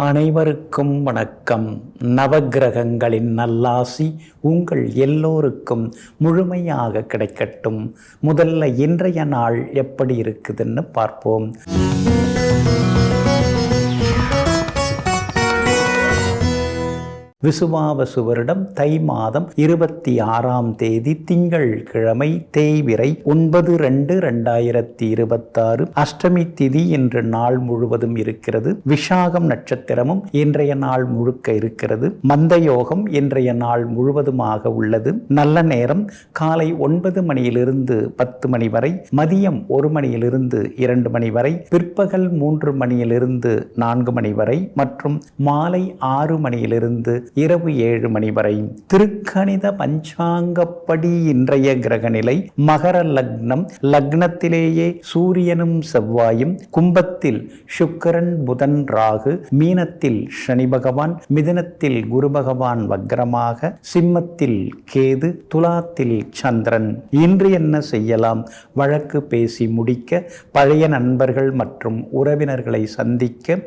அனைவருக்கும் வணக்கம். நவக்கிரகங்களின் நல்லாசி உங்கள் எல்லோருக்கும் முழுமையாக கிடைக்கட்டும். முதல்ல இன்றைய நாள் எப்படி இருக்குதுன்னு பார்ப்போம். விசுவாவசு வருடம் தை மாதம் 26ஆம் தேதி திங்கள் கிழமை, தேய்பிறை 9/2/2026. அஷ்டமி திதி இன்று நாள் முழுவதும் இருக்கிறது. விஷாகம் நட்சத்திரமும் இன்றைய நாள் முழுக்க இருக்கிறது. மந்த யோகம் இன்றைய நாள் முழுவதுமாக உள்ளது. நல்ல நேரம் காலை 9 மணியிலிருந்து 10 மணி வரை, மதியம் 1 மணியிலிருந்து 2 மணி வரை, பிற்பகல் 3 மணியிலிருந்து 4 மணி வரை மற்றும் மாலை 6 மணியிலிருந்து இரவு 7 மணி வரை. திருக்கணித பஞ்சாங்கப்படி இன்றைய கிரகநிலை மகர லக்னம். லக்னத்திலேயே சூரியனும் செவ்வாயும், கும்பத்தில் சுக்கிரன் புதன் ராகு, மீனத்தில் சனி பகவான், மிதுனத்தில் குரு பகவான் வக்ரமாக, சிம்மத்தில் கேது, துலாத்தில் சந்திரன். இன்று என்ன செய்யலாம்? வழக்கு பேசி முடிக்க, பழைய நண்பர்கள் மற்றும் உறவினர்களை சந்திக்க,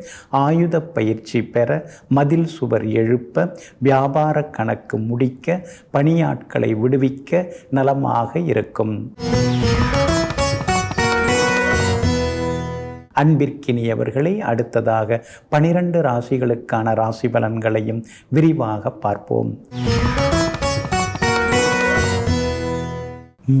ஆயுத பயிற்சி பெற, மதில் சுவர் எழுப்ப, வியாபார கணக்கு முடிக்க, பணியாட்களை விடுவிக்க நலமாக இருக்கும். அன்பிற்கினியவர்களே, அடுத்ததாக 12 ராசிகளுக்கான ராசி பலன்களையும் விரிவாக பார்ப்போம்.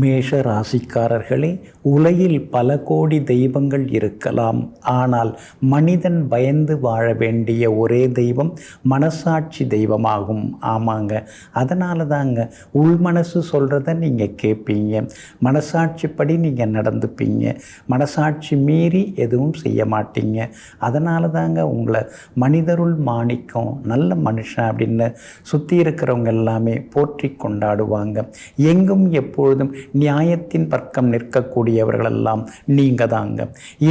மேஷ ராசிக்காரர்களே, உலகில் பல கோடி தெய்வங்கள் இருக்கலாம். ஆனால் மனிதன் பயந்து வாழ வேண்டிய ஒரே தெய்வம் மனசாட்சி தெய்வமாகும். ஆமாங்க, அதனால தாங்க உள்மனசு சொல்கிறத நீங்கள் கேட்பீங்க, மனசாட்சிப்படி நீங்கள் நடந்துப்பீங்க, மனசாட்சி மீறி எதுவும் செய்ய மாட்டீங்க. அதனால தாங்க உங்களை மனிதருள் மாணிக்கம், நல்ல மனுஷன் அப்படின்னு சுற்றி இருக்கிறவங்க எல்லாமே போற்றி கொண்டாடுவாங்க. எங்கும் எப்பொழுதும் நியாயத்தின் பக்கம் நிற்கக்கூடியவர்களெல்லாம் நீங்க தாங்க.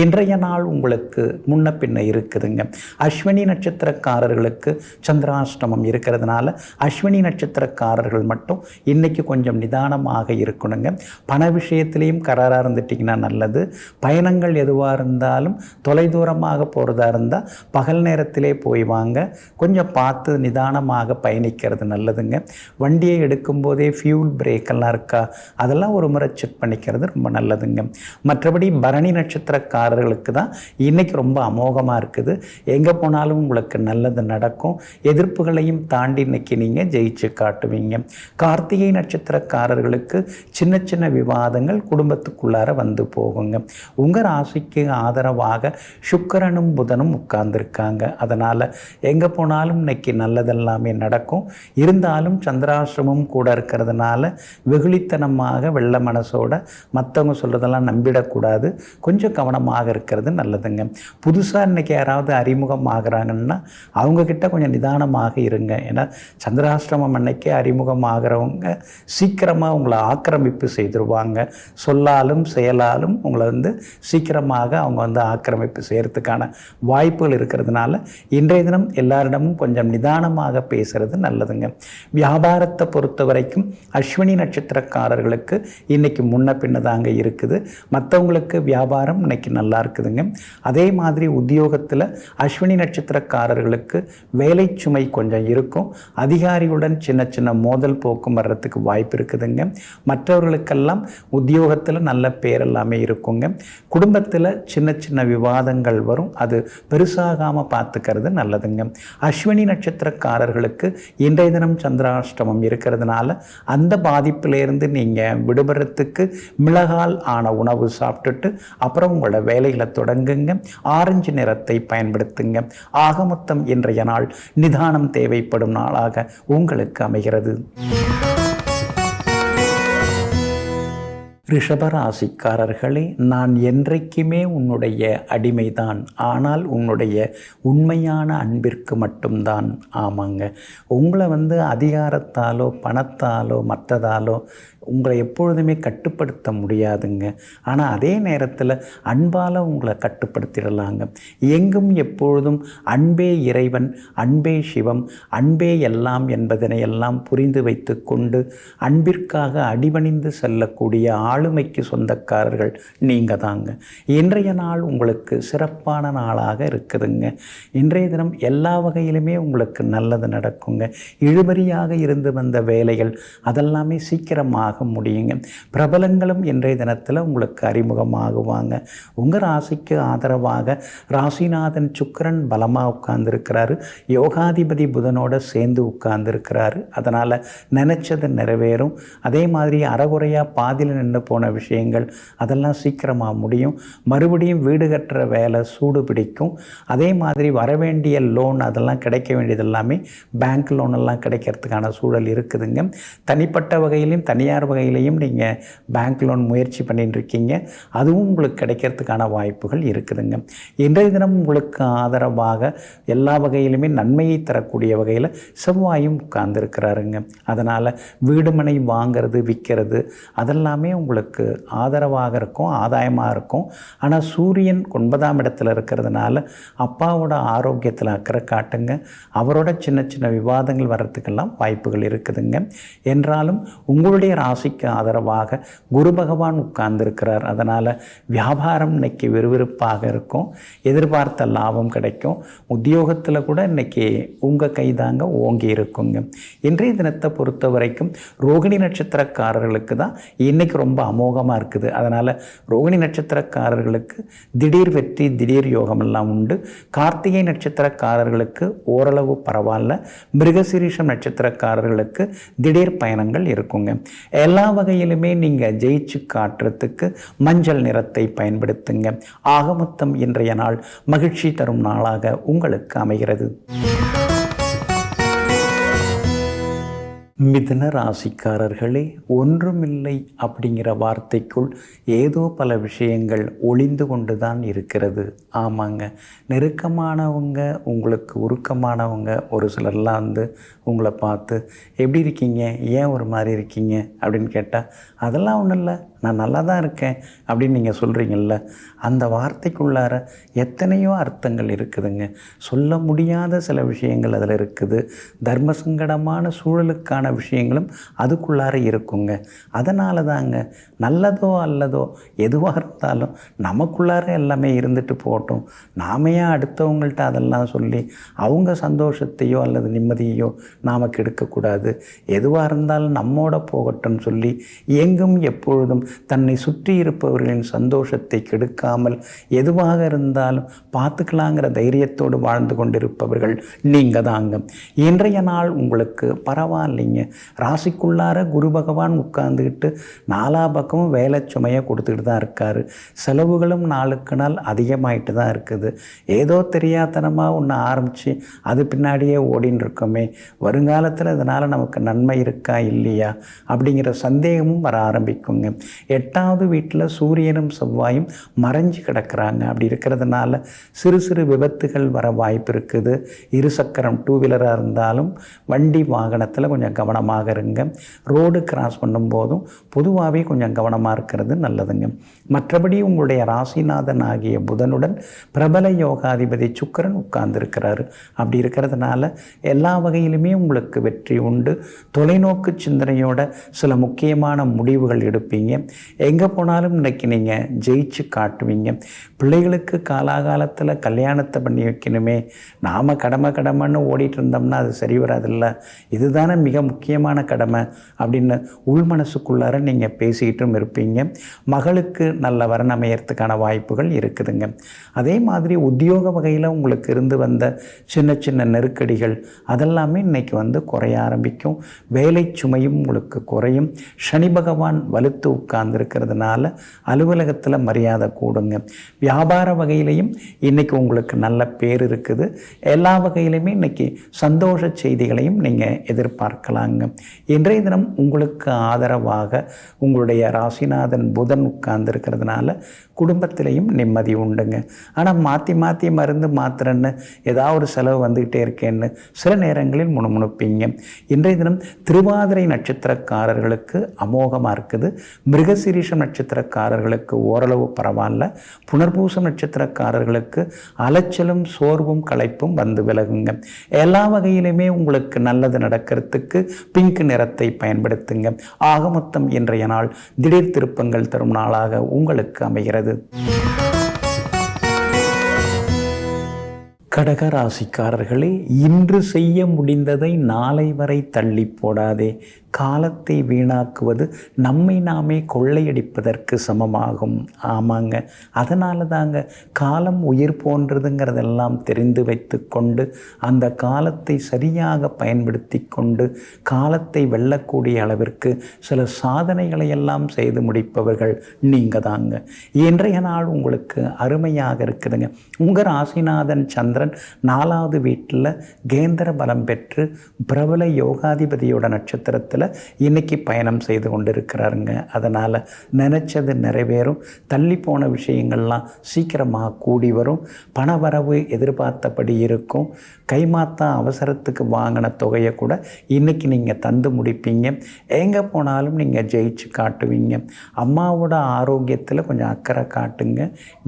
இன்றைய நாள் உங்களுக்கு முன்ன பின்ன இருக்குதுங்க. அஸ்வினி நட்சத்திரக்காரர்களுக்கு சந்திராஷ்டமம் இருக்கிறதுனால அஸ்வினி நட்சத்திரக்காரர்கள் மட்டும் இன்னைக்கு கொஞ்சம் நிதானமாக இருக்கணுங்க. பண விஷயத்திலையும் கராராக இருந்துட்டிங்கன்னா நல்லது. பயணங்கள் எதுவாக இருந்தாலும் தொலைதூரமாக போகிறதா இருந்தால் பகல் நேரத்திலே போய் வாங்க. கொஞ்சம் பார்த்து நிதானமாக பயணிக்கிறது நல்லதுங்க. வண்டியை எடுக்கும்போதே ஃபியூல் பிரேக்கெல்லாம் இருக்கா, அதெல்லாம் ஒரு முறை செக் பண்ணிக்கிறது ரொம்ப நல்லதுங்க. மற்றபடி பரணி நட்சத்திரக்காரர்களுக்கு தான் இன்னைக்கு ரொம்ப அமோகமாக இருக்குது. எங்கே போனாலும் உங்களுக்கு நல்லது நடக்கும். எதிர்ப்புகளையும் தாண்டி இன்னைக்கு நீங்கள் ஜெயிச்சு காட்டுவீங்க. கார்த்திகை நட்சத்திரக்காரர்களுக்கு சின்ன சின்ன விவாதங்கள் குடும்பத்துக்குள்ளார வந்து போகுங்க. உங்கள் ராசிக்கு ஆதரவாக சுக்கிரனும் புதனும் உட்கார்ந்துருக்காங்க. அதனால் எங்கே போனாலும் இன்னைக்கு நல்லதெல்லாமே நடக்கும். இருந்தாலும் சந்திராசிரமம் கூட இருக்கிறதுனால வெகுளித்தனமாக வெள்ள மனசோட மற்றவங்க சொல்கிறதெல்லாம் நம்பிடக்கூடாது. கொஞ்சம் கவனமாக இருக்கிறது நல்லதுங்க. புதுசாக இன்றைக்கி யாராவது அறிமுகம் ஆகிறாங்கன்னா அவங்கக்கிட்ட கொஞ்சம் நிதானமாக இருங்க. ஏன்னா சந்திராஷ்டிரமம் அன்னைக்கே அறிமுகம் ஆகிறவங்க சீக்கிரமாக உங்களை ஆக்கிரமிப்பு செய்திருவாங்க. சொல்லாலும் செயலாலும் உங்களை சீக்கிரமாக அவங்க ஆக்கிரமிப்பு செய்கிறதுக்கான வாய்ப்புகள் இருக்கிறதுனால இன்றைய தினம் எல்லாரிடமும் கொஞ்சம் நிதானமாக பேசுகிறது நல்லதுங்க. வியாபாரத்தை பொறுத்த வரைக்கும் அஸ்வினி நட்சத்திரக்காரர்களுக்கு இன்னைக்கு முன்ன பின்ன தாங்க இருக்குது. மற்றவங்களுக்கு வியாபாரம் இன்னைக்கு நல்லா இருக்குதுங்க. அதே மாதிரி உத்தியோகத்தில் அஸ்வினி நட்சத்திரக்காரர்களுக்கு வேலை சுமை கொஞ்சம் இருக்கும். அதிகாரியுடன் சின்ன சின்ன மோதல் போக்கும் வர்றதுக்கு வாய்ப்பு இருக்குதுங்க. மற்றவர்களுக்கெல்லாம் உத்தியோகத்தில் நல்ல பேர் எல்லாமே இருக்குங்க. குடும்பத்தில் சின்ன சின்ன விவாதங்கள் வரும், அது பெருசாகாமல் பார்த்துக்கிறது நல்லதுங்க. அஸ்வினி நட்சத்திரக்காரர்களுக்கு இன்றைய தினம் சந்திராஷ்டமம் இருக்கிறதுனால அந்த பாதிப்பிலேருந்து நீங்கள் விடுபடுறதுக்கு மிளகால் ஆன உணவு சாப்பிட்டுட்டு அப்புறம் உங்களோட வேலைகளை தொடங்குங்க. ஆரஞ்சு நிறத்தை பயன்படுத்துங்க. ஆக மொத்தம் இன்றைய நாள் நிதானம் தேவைப்படும் நாளாக உங்களுக்கு அமைகிறது. ரிஷபராசிக்காரர்களே, நான் என்றைக்குமே உன்னுடைய அடிமைதான், ஆனால் உன்னுடைய உண்மையான அன்பிற்கு மட்டும்தான். ஆமாங்க, உங்களை அதிகாரத்தாலோ பணத்தாலோ மற்றதாலோ உங்களை எப்பொழுதுமே கட்டுப்படுத்த முடியாதுங்க. ஆனால் அதே நேரத்தில் அன்பால் உங்களை கட்டுப்படுத்திடலாங்க. எங்கும் எப்பொழுதும் அன்பே இறைவன், அன்பே சிவம், அன்பே எல்லாம் என்பதனை எல்லாம் புரிந்து வைத்து கொண்டு அன்பிற்காக அடிபணிந்து செல்லக்கூடிய ஆளுமைக்கு சொந்தக்காரர்கள் நீங்கள் தாங்க. இன்றைய நாள் உங்களுக்கு சிறப்பான நாளாக இருக்குதுங்க. இன்றைய தினம் எல்லா வகையிலுமே உங்களுக்கு நல்லது நடக்குங்க. இழுபறியாக இருந்து வந்த வேலைகள் அதெல்லாமே சீக்கிரமாக முடியுங்க. பிரபலங்களும் இன்றைய தினத்தில் உங்களுக்கு அறிமுகமாகுவாங்க. உங்கள் ராசிக்கு ஆதரவாக ராசிநாதன் சுக்கிரன் பலமாக உட்கார்ந்துருக்கிறாரு. யோகாதிபதி புதனோட சேர்ந்து உட்கார்ந்துருக்கிறாரு. அதனால் நினச்சது நிறைவேறும். அதே மாதிரி அறகுறையாக பாதியில் நின்று போன விஷயங்கள் அதெல்லாம் சீக்கிரமாக முடியும். மறுபடியும் வீடு கட்டுற வேலை சூடு பிடிக்கும். அதே மாதிரி வரவேண்டிய லோன் அதெல்லாம் கிடைக்க வேண்டியது எல்லாமே பேங்க் லோன் எல்லாம் கிடைக்கிறதுக்கான சூழல் இருக்குதுங்க. தனிப்பட்ட வகையிலையும் தனியார் வகையிலையும் நீங்கள் பேங்க் லோன் முயற்சி பண்ணிட்டு இருக்கீங்க. அதுவும் உங்களுக்கு கிடைக்கிறதுக்கான வாய்ப்புகள் இருக்குதுங்க. இன்றைய தினம் உங்களுக்கு ஆதரவாக எல்லா வகையிலுமே நன்மையை தரக்கூடிய வகையில் செவ்வாயும் உட்கார்ந்துருக்கிறாருங்க. அதனால் வீடுமனை வாங்கிறது விற்கிறது அதெல்லாமே உங்களுக்கு ஆதரவாக இருக்கும், ஆதாயமாக இருக்கும். ஆனால் சூரியன் 9ஆம் இடத்துல இருக்கிறதுனால அப்பாவோட ஆரோக்கியத்தில் அக்கறை காட்டுங்க. அவரோட சின்ன சின்ன விவாதங்கள் வர்றதுக்கெல்லாம் வாய்ப்புகள் இருக்குதுங்க. என்றாலும் உங்களுடைய ராசிக்கு ஆதரவாக குரு பகவான் உட்கார்ந்துருக்கிறார். அதனால் வியாபாரம் இன்னைக்கு விறுவிறுப்பாக இருக்கும். எதிர்பார்த்த லாபம் கிடைக்கும். உத்தியோகத்தில் கூட இன்னைக்கு உங்கள் கைதாங்க ஓங்கி இருக்குங்க. இன்றைய தினத்தை பொறுத்த வரைக்கும் ரோகிணி நட்சத்திரக்காரர்களுக்கு தான் இன்னைக்கு ரொம்ப அமோகமாக இருக்குது. அதனால் ரோகிணி நட்சத்திரக்காரர்களுக்கு திடீர் வெற்றி திடீர் யோகம் எல்லாம் உண்டு. கார்த்திகை நட்சத்திரக்காரர்களுக்கு ஓரளவு பரவாயில்ல. மிருகசீரிஷம் நட்சத்திரக்காரர்களுக்கு திடீர் பயணங்கள் இருக்குங்க. எல்லா வகையிலுமே நீங்கள் ஜெயிச்சு காட்டுறதுக்கு மஞ்சள் நிறத்தை பயன்படுத்துங்க. ஆகமொத்தம் இன்றைய நாள் மகிழ்ச்சி தரும் நாளாக உங்களுக்கு அமைகிறது. மிதுன ராசிக்காரர்களே, ஒன்றுமில்லை அப்படிங்கிற வார்த்தைக்குள் ஏதோ பல விஷயங்கள் ஒளிந்து கொண்டு தான் இருக்கிறது. ஆமாங்க, நெருக்கமானவங்க உங்களுக்கு உருக்கமானவங்க ஒரு சிலர்லாம் உங்களை பார்த்து எப்படி இருக்கீங்க, ஏன் ஒரு மாதிரி இருக்கீங்க அப்படின்னு கேட்டால் அதெல்லாம் ஒன்றும் இல்லை, நான் நல்லா தான் இருக்கேன் அப்படின்னு நீங்கள் சொல்கிறீங்கள்ல, அந்த வார்த்தைக்குள்ளார எத்தனையோ அர்த்தங்கள் இருக்குதுங்க. சொல்ல முடியாத சில விஷயங்கள் அதில் இருக்குது. தர்ம சங்கடமான சூழலுக்கான விஷயங்களும் அதுக்குள்ளார இருக்குங்க. அதனால தாங்க நல்லதோ அல்லதோ எதுவாக இருந்தாலும் நமக்குள்ளார எல்லாமே இருந்துட்டு போகட்டும். நாம ஏன் அடுத்தவங்கள்ட்ட அதெல்லாம் சொல்லி அவங்க சந்தோஷத்தையோ அல்லது நிம்மதியோ நாம் கெடுக்கக்கூடாது. எதுவாக இருந்தாலும் நம்மோட போகட்டும்னு சொல்லி எங்கும் எப்பொழுதும் தன்னை சுற்றி இருப்பவர்களின் சந்தோஷத்தை கெடுக்காமல் எதுவாக இருந்தாலும் பார்த்துக்கலாங்கிற தைரியத்தோடு வாழ்ந்து கொண்டிருப்பவர்கள் நீங்கள் தாங்க. இன்றைய நாள் உங்களுக்கு பரவாயில்லைங்க. ராசிக்குள்ளார குரு பகவான் உட்கார்ந்துக்கிட்டு நாலா பக்கமும் வேலை சுமையை கொடுத்துக்கிட்டு தான் இருக்கார். செலவுகளும் நாளுக்கு நாள் அதிகமாயிட்டு தான் இருக்குது. ஏதோ தெரியாதனமாக ஒன்று ஆரம்பித்து அது பின்னாடியே ஓடின்னு இருக்கோமே, வருங்காலத்தில் இதனால் நமக்கு நன்மை இருக்கா இல்லையா அப்படிங்கிற சந்தேகமும் வர ஆரம்பிக்குங்க. 8வது வீட்டில் சூரியனும் செவ்வாயும் மறைஞ்சு கிடக்கிறாங்க. அப்படி இருக்கிறதுனால சிறு சிறு விபத்துகள் வர வாய்ப்பு இருக்குது. இருசக்கரம் 2 வீலராக இருந்தாலும் வண்டி வாகனத்தில் கொஞ்சம் கவனமாக இருங்க. ரோடு கிராஸ் பண்ணும்போதும் பொதுவாகவே கொஞ்சம் கவனமாக இருக்கிறது நல்லதுங்க. மற்றபடி உங்களுடைய ராசிநாதன் ஆகிய புதனுடன் பிரபல யோகாதிபதி சுக்கிரன் உட்கார்ந்துருக்கிறாரு. அப்படி இருக்கிறதுனால எல்லா வகையிலுமே உங்களுக்கு வெற்றி உண்டு. தொலைநோக்கு சிந்தனையோட சில முக்கியமான முடிவுகள் எடுப்பீங்க. எங்கே போனாலும் இன்றைக்கி நீங்கள் ஜெயிச்சு காட்டுவீங்க. பிள்ளைகளுக்கு காலாகாலத்தில் கல்யாணத்தை பண்ணி வைக்கணுமே, நாம் கடமைன்னு ஓடிட்டு இருந்தோம்னா அது சரி வராதில்ல, இதுதானே மிக முக்கியமான கடமை அப்படின்னு உள்மனசுக்குள்ளார நீங்கள் பேசிக்கிட்டும் இருப்பீங்க. மகளுக்கு நல்ல வரன் அமையறதுக்கான வாய்ப்புகள் இருக்குதுங்க. அதே மாதிரி உத்தியோக வகையில் உங்களுக்கு இருந்து வந்த சின்ன சின்ன நெருக்கடிகள் அதெல்லாமே இன்னைக்கு குறைய ஆரம்பிக்கும். வேலை சுமையும் உங்களுக்கு குறையும். சனி பகவான் வலுத்து உட்கார்ந்துருக்கிறதுனால அலுவலகத்தில் மரியாதை கூடுங்க. வியாபார வகையிலையும் இன்னைக்கு உங்களுக்கு நல்ல பேர் இருக்குது. எல்லா வகையிலுமே இன்னைக்கு சந்தோஷ செய்திகளையும் நீங்கள் எதிர்பார்க்கலாங்க. இன்றைய தினம் உங்களுக்கு ஆதரவாக உங்களுடைய ராசிநாதன் புதன் உட்கார்ந்துருக்கிறதுனால குடும்பத்திலையும் நிம்மதி உண்டுங்க. ஆனால் மாற்றி மருந்து மாத்திரன்னு ஏதாவது ஒரு செலவு வந்துக்கிட்டே இருக்கேன்னு சில நேரங்களில் முணுமுணுப்பீங்க. இன்றைய தினம் திருவாதிரை நட்சத்திரக்காரர்களுக்கு அமோகமாக இருக்குது. மிருகசீரிஷம் நட்சத்திரக்காரர்களுக்கு ஓரளவு பரவாயில்ல. புனர்பூசம் நட்சத்திரக்காரர்களுக்கு அலைச்சலும் சோர்வும் களைப்பும் வந்து விலகுங்க. எல்லா வகையிலுமே உங்களுக்கு நல்லது நடக்கிறதுக்கு பிங்க் நிறத்தை பயன்படுத்துங்க. ஆக மொத்தம் இன்றைய நாள் திடீர் திருப்பங்கள் தரும் நாளாக உங்களுக்கு அமைகிறது. கடகராசிக்காரர்களே, இன்று செய்ய முடிந்ததை நாளை வரை தள்ளி போடாதே. காலத்தை வீணாக்குவது நம்மை நாமே கொள்ளையடிப்பதற்கு சமமாகும். ஆமாங்க, அதனால தாங்க காலம் உயிர் போன்றதுங்கிறதெல்லாம் தெரிந்து வைத்து கொண்டு அந்த காலத்தை சரியாக பயன்படுத்தி கொண்டு காலத்தை வெல்லக்கூடிய அளவிற்கு சில சாதனைகளை எல்லாம் செய்து முடிப்பவர்கள் நீங்கள் தாங்க. இன்றைய நாள் உங்களுக்கு அருமையாக இருக்குதுங்க. உங்கள் ராசிநாதன் சந்திரன் 4வது வீட்டில் கேந்திர பலம் பெற்று பிரபல யோகாதிபதியோட நட்சத்திரத்தில் இன்னைக்கு பயணம் செய்து கொண்டிருக்கிறாருங்க. அதனால் நினைச்சது நிறைவேறும். தள்ளி போன விஷயங்கள்லாம் சீக்கிரமாக கூடி வரும். பணவரவு எதிர்பார்த்தபடி இருக்கும். கைமாத்தா அவசரத்துக்கு வாங்கின தொகையை கூட இன்றைக்கி நீங்கள் தந்து முடிப்பீங்க. எங்கே போனாலும் நீங்கள் ஜெயிச்சு காட்டுவீங்க. அம்மாவோட ஆரோக்கியத்தில் கொஞ்சம் அக்கறை காட்டுங்க.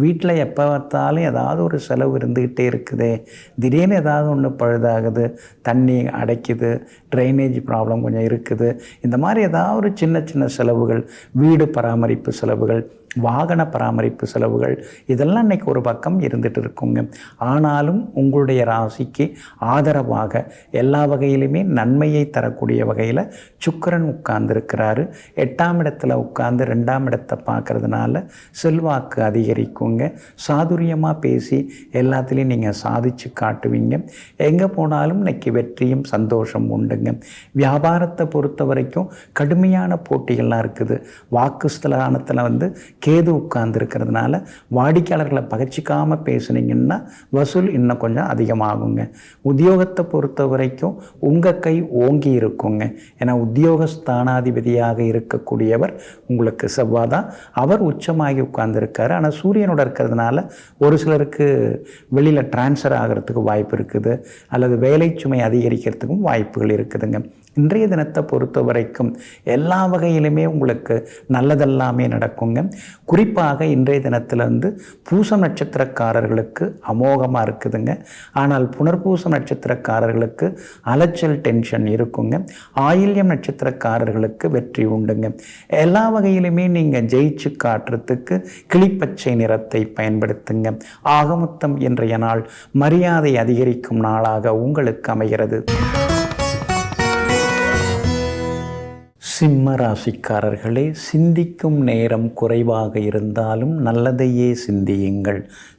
வீட்டில் எப்போ பார்த்தாலும் ஏதாவது ஒரு செலவு இருந்துக்கிட்டே இருக்குதே, திடீர்னு ஏதாவது ஒன்று பழுதாகுது, தண்ணி அடைக்குது, ட்ரைனேஜ் ப்ராப்ளம் கொஞ்சம் இருக்குது, இந்த மாதிரி ஏதாவது ஒரு சின்ன சின்ன செலவுகள், வீடு பராமரிப்பு செலவுகள், வாகன பராமரிப்பு செலவுகள், இதெல்லாம் இன்றைக்கி ஒரு பக்கம் இருந்துகிட்டு இருக்குங்க. ஆனாலும் உங்களுடைய ராசிக்கு ஆதரவாக எல்லா வகையிலுமே நன்மையை தரக்கூடிய வகையில் சுக்கிரன் உட்கார்ந்துருக்கிறாரு. 8ஆம் இடத்துல உட்கார்ந்து 2ஆம் இடத்தை பார்க்கறதுனால செல்வாக்கு அதிகரிக்குங்க. சாதுரியமாக பேசி எல்லாத்துலேயும் நீங்கள் சாதிச்சு காட்டுவீங்க. எங்கே போனாலும் இன்றைக்கி வெற்றியும் சந்தோஷம் உண்டுங்க. வியாபாரத்தை பொறுத்த வரைக்கும் கடுமையான போட்டிகள்லாம் இருக்குது. வாக்குஸ்தலானத்தில் கேது உட்கார்ந்துருக்கிறதுனால வாடிக்கையாளர்களை பகச்சிக்காமல் பேசுனீங்கன்னா வசூல் இன்னும் கொஞ்சம் அதிகமாகுங்க. உத்தியோகத்தை பொறுத்த வரைக்கும் உங்கள் கை ஓங்கி இருக்குங்க. ஏன்னா உத்தியோகஸ்தானாதிபதியாக இருக்கக்கூடியவர் உங்களுக்கு செவ்வாய் தான். அவர் உச்சமாகி உட்கார்ந்துருக்காரு. ஆனால் சூரியனோட இருக்கிறதுனால ஒரு சிலருக்கு வெளியில் டிரான்ஸ்ஃபர் ஆகிறதுக்கு வாய்ப்பு இருக்குது, அல்லது வேலை சுமை அதிகரிக்கிறதுக்கும் வாய்ப்புகள் இருக்குதுங்க. இன்றைய தினத்தை பொறுத்த வரைக்கும் எல்லா வகையிலுமே உங்களுக்கு நல்லதெல்லாமே நடக்குங்க. குறிப்பாக இன்றைய தினத்திலிருந்து பூசம் நட்சத்திரக்காரர்களுக்கு அமோகமாக இருக்குதுங்க. ஆனால் புனர்பூசம் நட்சத்திரக்காரர்களுக்கு அலைச்சல் டென்ஷன் இருக்குங்க. ஆயில்யம் நட்சத்திரக்காரர்களுக்கு வெற்றி உண்டுங்க. எல்லா வகையிலுமே நீங்கள் ஜெயிச்சு காட்டுறதுக்கு கிளிப்பச்சை நிறத்தை பயன்படுத்துங்க. ஆகமொத்தம் இன்றைய நாள் மரியாதை அதிகரிக்கும் நாளாக உங்களுக்கு அமைகிறது. சிம்ம ராசிக்காரர்களே, சிந்திக்கும் நேரம் குறைவாக இருந்தாலும் நல்லதையே சிந்தியுங்கள்.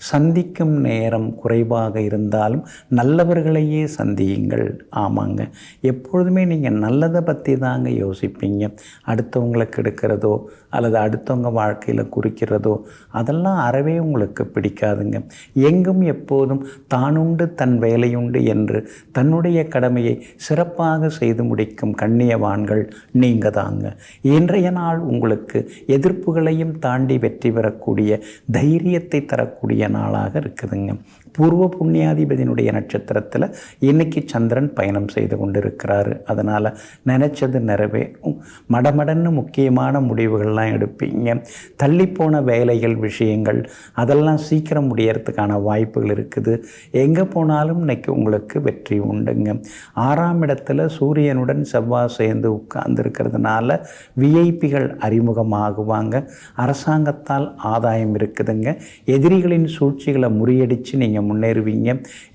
சந்திக்கும் நேரம் குறைவாக இருந்தாலும் நல்லவர்களையே சந்தியுங்கள். ஆமாங்க, எப்பொழுதுமே நீங்கள் நல்லதை பற்றி தாங்க யோசிப்பீங்க. அடுத்தவங்களை கெடுக்கிறதோ அல்லது அடுத்தவங்க வாழ்க்கையில் குறிக்கிறதோ அதெல்லாம் அறவே உங்களுக்கு பிடிக்காதுங்க. எங்கும் எப்போதும் தானுண்டு தன் வேலையுண்டு என்று தன்னுடைய கடமையை சிறப்பாக செய்து முடிக்கும் கண்ணியவான்கள் நீங்கள் தாங்க. இன்றைய நாள் உங்களுக்கு எதிர்ப்புகளையும் தாண்டி வெற்றி பெறக்கூடிய தைரியத்தை தரக்கூடிய நாளாக இருக்குதுங்க. பூர்வ புண்ணியாதிபதியினுடைய நட்சத்திரத்தில் இன்னைக்கு சந்திரன் பயணம் செய்து கொண்டிருக்கிறாரு. அதனால் நினைச்சது நிறைவேறும். மடமடன்னு முக்கியமான முடிவுகள்லாம் எடுப்பீங்க. தள்ளிப்போன வேலைகள் விஷயங்கள் அதெல்லாம் சீக்கிரம் முடியறதுக்கான வாய்ப்புகள் இருக்குது. எங்கே போனாலும் இன்னைக்கு உங்களுக்கு வெற்றி உண்டுங்க. 6ஆம் இடத்துல சூரியனுடன் செவ்வாய் சேர்ந்து உட்கார்ந்துருக்கிறதுனால விஐபிகள் அறிமுகமாகுவாங்க. அரசாங்கத்தால் ஆதாயம் இருக்குதுங்க. எதிரிகளின் சூழ்ச்சிகளை முறியடித்து நீங்கள் முன்னேறுவீங்க.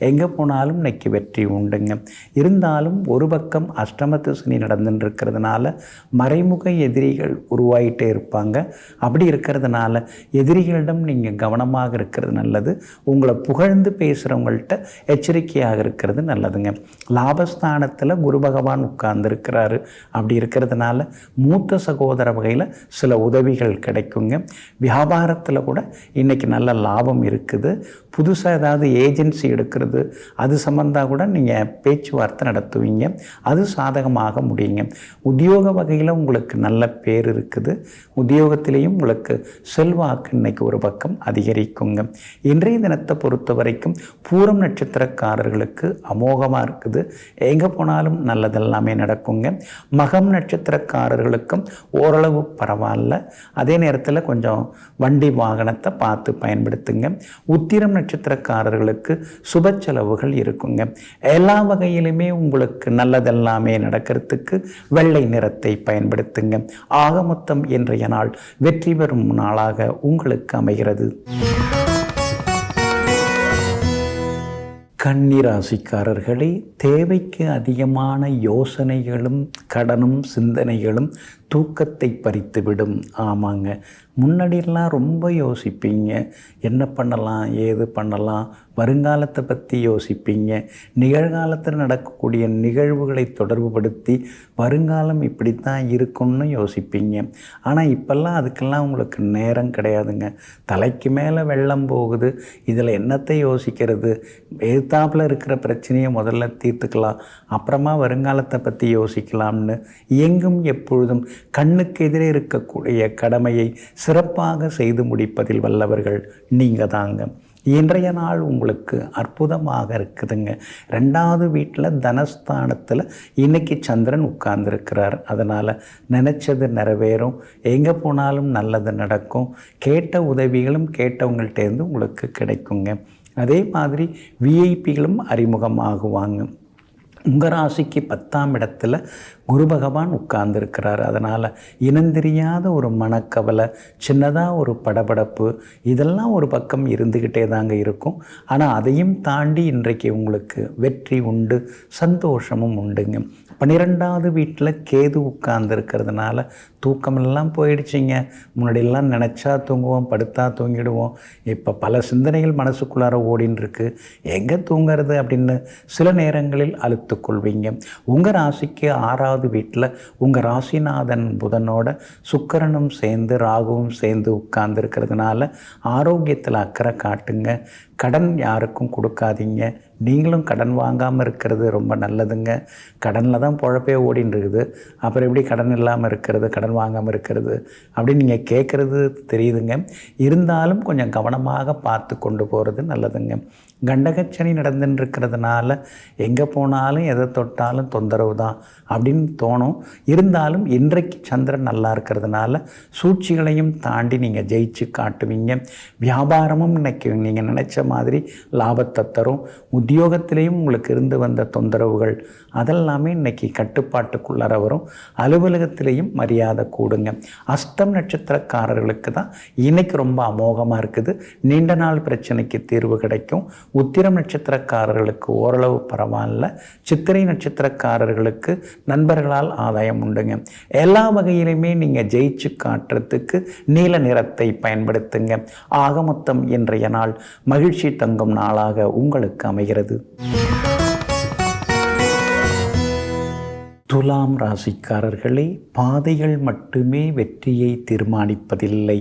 எங்கே போனாலும் இன்னைக்கு வெற்றி உண்டுங்க. இருந்தாலும் ஒரு பக்கம் அஷ்டமத்து சனி நடந்துட்டு இருக்கிறதுனால மறைமுக எதிரிகள் உருவாகிட்டே இருப்பாங்க. அப்படி இருக்கிறதுனால எதிரிகளிடம் நீங்கள் கவனமாக இருக்கிறது நல்லது. உங்களை புகழ்ந்து பேசுகிறவங்கள்ட்ட எச்சரிக்கையாக இருக்கிறது நல்லதுங்க. லாபஸ்தானத்தில் குரு பகவான் உட்கார்ந்துருக்கிறாரு. அப்படி இருக்கிறதுனால மூத்த சகோதர வகையில் சில உதவிகள் கிடைக்குங்க. வியாபாரத்தில் கூட இன்றைக்கி நல்ல லாபம் இருக்குது. புதுசாக ஏதாவது ஏஜென்சி எடுக்கிறது அது சம்பந்தமாக கூட நீங்கள் பேச்சுவார்த்தை நடத்துவீங்க. அது சாதகமாக முடியுங்க. உத்தியோக வகையில் உங்களுக்கு நல்ல பேர் இருக்குது. உத்தியோகத்திலேயும் உங்களுக்கு செல்வாக்கு இன்னைக்கு ஒரு பக்கம் அதிகரிக்குங்க. இன்றைய தினத்தை பொறுத்த வரைக்கும் பூரம் நட்சத்திரக்காரர்களுக்கு அமோகமாக இருக்குது. எங்கே போனாலும் நல்லதெல்லாமே நடக்குங்க. மகம் நட்சத்திரக்காரர்களுக்கும் ஓரளவு பரவாயில்ல. அதே நேரத்தில் கொஞ்சம் வண்டி வாகனத்தை பார்த்து பயன்படுத்துங்க. உத்திரம் நட்சத்திரக்காரர்கள் நட்சத்திரக்காரர்களுக்கு சுப செலவுகள் இருக்குங்க. எல்லா வகையிலுமே உங்களுக்கு நல்லதெல்லாமே நடக்கிறதுக்கு வெள்ளை நிறத்தை பயன்படுத்துங்க. ஆக மொத்தம் இன்றைய நாள் வெற்றி பெறும் நாளாக உங்களுக்கு அமைகிறது. கன்னிராசிக்காரர்களே, தேவைக்கு அதிகமான யோசனைகளும் கடனும் சிந்தனைகளும் தூக்கத்தை பறித்துவிடும். ஆமாங்க, முன்னாடியெல்லாம் ரொம்ப யோசிப்பீங்க, என்ன பண்ணலாம் ஏது பண்ணலாம், வருங்காலத்தை பற்றி யோசிப்பீங்க, நிகழ்காலத்தில் நடக்கக்கூடிய நிகழ்வுகளை தொடர்புபடுத்தி வருங்காலம் இப்படித்தான் இருக்கும்னு யோசிப்பீங்க. ஆனால் இப்போல்லாம் அதுக்கெல்லாம் உங்களுக்கு நேரம் கிடையாதுங்க. தலைக்கு மேலே வெள்ளம் போகுது, இதில் என்னத்தை யோசிக்கிறது, எதிர்த்தாப்பில் இருக்கிற பிரச்சனையை முதல்ல தீர்த்துக்கலாம், அப்புறமா வருங்காலத்தை பற்றி யோசிக்கலாம்னு எங்கும் எப்பொழுதும் கண்ணுக்கு எதிரே இருக்கக்கூடிய கடமையை சிறப்பாக செய்து முடிப்பதில் வல்லவர்கள் நீங்கள் தாங்க. இன்றைய நாள் உங்களுக்கு அற்புதமாக இருக்குதுங்க. 2வது வீட்டில் தனஸ்தானத்தில் இன்றைக்கி சந்திரன் உட்கார்ந்துருக்கிறார். அதனால் நினச்சது நிறைவேறும், எங்கே போனாலும் நல்லது நடக்கும், கேட்ட உதவிகளும் கேட்டவங்கள்டேருந்து உங்களுக்கு கிடைக்குங்க. அதே மாதிரி விஐபிகளும் அறிமுகமாகுவாங்க. உங்கள் ராசிக்கு 10ஆம் இடத்துல குரு பகவான் உட்கார்ந்துருக்கிறார். அதனால் இனந்தெரியாத ஒரு மனக்கவலை, சின்னதாக ஒரு படபடப்பு, இதெல்லாம் ஒரு பக்கம் இருந்துக்கிட்டே தாங்க இருக்கும். ஆனால் அதையும் தாண்டி இன்றைக்கு உங்களுக்கு வெற்றி உண்டு, சந்தோஷமும் உண்டுங்க. 12வது வீட்டில் கேது உட்கார்ந்துருக்கிறதுனால தூக்கமெல்லாம் போயிடுச்சிங்க. முன்னாடியெல்லாம் நினச்சா தூங்குவோம், படுத்தா தூங்கிடுவோம். இப்போ பல சிந்தனைகள் மனசுக்குள்ளார ஓடின்னு இருக்கு, எங்கே தூங்கிறது அப்படின்னு சில நேரங்களில் அழுத்துக்கொள்வீங்க. உங்கள் ராசிக்கு 6வது வீட்டில் உங்கள் ராசிநாதன் புதனோட சுக்கிரனும் சேர்ந்து ராகுவும் சேர்ந்து உட்கார்ந்துருக்கிறதுனால ஆரோக்கியத்தில் அக்கறை காட்டுங்க. கடன் யாருக்கும் கொடுக்காதீங்க. நீங்களும் கடன் வாங்காமல் இருக்கிறது ரொம்ப நல்லதுங்க. கடனில் தான் பொழப்பே ஓடின்னு இருக்குது, அப்புறம் எப்படி கடன் இல்லாமல் இருக்கிறது, கடன் வாங்காமல் இருக்கிறது அப்படின்னு நீங்கள் கேட்குறது தெரியுதுங்க. இருந்தாலும் கொஞ்சம் கவனமாக பார்த்து கொண்டு போகிறது நல்லதுங்க. கண்டகச்சனி நடந்துன்னு இருக்கிறதுனால எங்கே போனாலும் எதை தொட்டாலும் தொந்தரவு தான் அப்படின்னு தோணும். இருந்தாலும் இன்றைக்கு சந்திரன் நல்லா இருக்கிறதுனால சூழ்ச்சிகளையும் தாண்டி நீங்கள் ஜெயிச்சு காட்டுவீங்க. வியாபாரமும் இன்னைக்கு நீங்கள் நினச்ச மாதிரி லாபத்தை தரும். உத்தியோகத்திலையும் உங்களுக்கு இருந்து வந்த தொந்தரவுகள் அதெல்லாமே இன்னைக்கு கட்டுப்பாட்டுக்குள்ளார வரும். அலுவலகத்திலையும் மரியாதை கூடுங்க. அஸ்தம் நட்சத்திரக்காரர்களுக்கு தான் இன்னைக்கு ரொம்ப அமோகமாக இருக்குது. நீண்ட நாள் பிரச்சனைக்கு தீர்வு கிடைக்கும். உத்திரம் நட்சத்திரக்காரர்களுக்கு ஓரளவு பரவாயில்ல. சித்திரை நட்சத்திரக்காரர்களுக்கு நண்பர்களால் ஆதாயம் உண்டுங்க. எல்லா வகையிலுமே நீங்கள் ஜெயிச்சு காட்டுறதுக்கு நீல நிறத்தை பயன்படுத்துங்க. ஆக மொத்தம் இன்றைய நாள் மகிழ்ச்சி தங்கும் நாளாக உங்களுக்கு அமைகிறது. துலாம் ராசிக்காரர்களே, பாதைகள் மட்டுமே வெற்றியை தீர்மானிப்பதில்லை,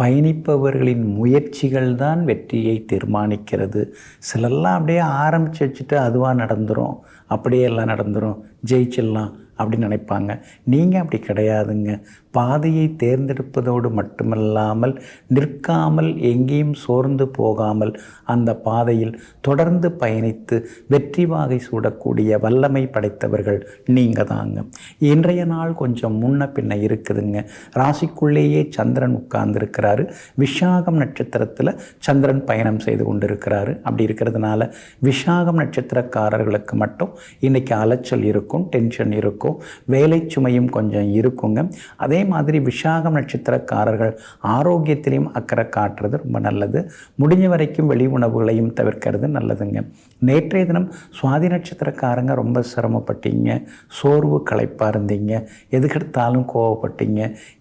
பயணிப்பவர்களின் முயற்சிகள் தான் வெற்றியை தீர்மானிக்கிறது. சிலெல்லாம் அப்படியே ஆரம்பித்து வச்சுட்டு அதுவாக நடந்துடும், அப்படியே எல்லாம் நடந்துடும், ஜெயிச்சிடலாம் அப்படின்னு நினைப்பாங்க. நீங்கள் அப்படி கிடையாதுங்க. பாதையை தேர்ந்தெடுப்பதோடு மட்டுமல்லாமல் நிற்காமல் எங்கேயும் சோர்ந்து போகாமல் அந்த பாதையில் தொடர்ந்து பயணித்து வெற்றி வாகை சூடக்கூடிய வல்லமை படைத்தவர்கள் நீங்கள் தாங்க. இன்றைய நாள் கொஞ்சம் முன்ன பின்ன இருக்குதுங்க. ராசிக்குள்ளேயே சந்திரன் உட்கார்ந்துருக்கிறாரு. விஷாகம் நட்சத்திரத்தில் சந்திரன் பயணம் செய்து கொண்டிருக்கிறாரு. அப்படி இருக்கிறதுனால விஷாகம் நட்சத்திரக்காரர்களுக்கு மட்டும் இன்றைக்கி அலைச்சல் இருக்கும், டென்ஷன் இருக்கும், வேலை சுமையும் கொஞ்சம் இருக்குங்க. அதே மாதிரி விஷாகம் நட்சத்திரக்காரர்கள் ஆரோக்கியத்திலையும் அக்கறை காட்டுறது ரொம்ப நல்லது. முடிஞ்ச வரைக்கும் வெளி உணவுகளையும் தவிர்க்கிறது நல்லதுங்க. நேற்றைய தினம் சுவாதி நட்சத்திரக்காரங்க ரொம்ப சிரமப்பட்டீங்க, சோர்வு களைப்பாக இருந்தீங்க, எதுக்கெடுத்தாலும் கோவப்பட்டீங்க.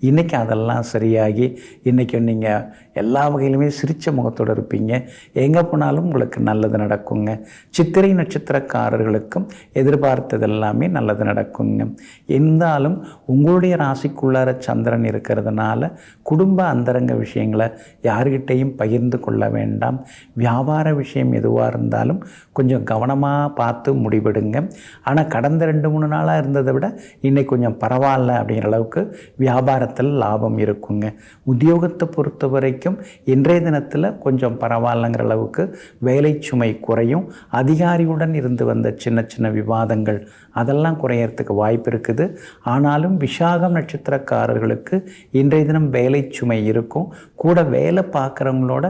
இன்றைக்கி அதெல்லாம் சரியாகி இன்றைக்கி நீங்கள் எல்லா வகையிலுமே சிரித்த முகத்தோடு இருப்பீங்க. எங்கே போனாலும் உங்களுக்கு நல்லது நடக்குங்க. சித்திரை நட்சத்திரக்காரர்களுக்கும் எதிர்பார்த்தது எல்லாமே நல்லது நடக்குங்க. இருந்தாலும் உங்களுடைய ராசிக்குள்ளார சந்திரன் இருக்கிறதுனால குடும்ப அந்தரங்க விஷயங்களை யார்கிட்டையும் பகிர்ந்து கொள்ள வேண்டாம். வியாபார விஷயம் எதுவாக இருந்தாலும் கொஞ்சம் கவனமாக பார்த்து முடிவெடுங்க. ஆனால் கடந்த 2-3 நாளாக இருந்ததை விட இன்னைக்கு கொஞ்சம் பரவாயில்ல அப்படிங்கிற அளவுக்கு வியாபாரத்தில் லாபம் இருக்குங்க. உத்தியோகத்தை பொறுத்த வரைக்கும் இன்றைய தினத்தில் கொஞ்சம் பரவாயில்லைங்கிற அளவுக்கு வேலை சுமை குறையும். அதிகாரியுடன் இருந்து வந்த சின்ன சின்ன விவாதங்கள் அதெல்லாம் குறையறதுக்கு வாய்ப்பு இருக்குது. ஆனாலும் விஷாகம் நட்சத்திரக்காரர்களுக்கு இன்றைய தினம் வேலை சுமை இருக்கும். கூட வேலை பார்க்குறவங்களோட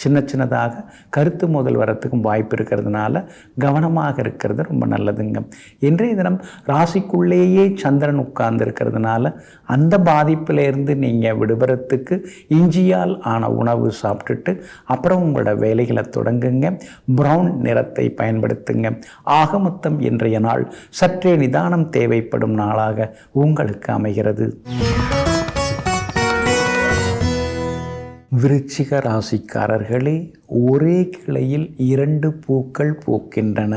சின்னதாக கருத்து மோதல் வரத்துக்கும் வாய்ப்பு இருக்கிறதுனால கவனமாக இருக்கிறது ரொம்ப நல்லதுங்க. இன்றைய தினம் ராசிக்குள்ளேயே சந்திரன் உட்கார்ந்து இருக்கிறதுனால அந்த பாதிப்பிலேருந்து நீங்கள் விடுபடுறதுக்கு இஞ்சியால் ஆன உணவு சாப்பிட்டுட்டு அப்புறம் உங்களோட வேலைகளை தொடங்குங்க. பிரவுன் நிறத்தை பயன்படுத்துங்க. ஆக மொத்தம் இன்றைய நாள் சற்றே நிதானம் தேவைப்படும் நாளாக உங்களுக்கு அமைகிறது. விருச்சிக ராசிக்காரர்களே, ஒரே கிளையில் 2 பூக்கள் பூக்கின்றன.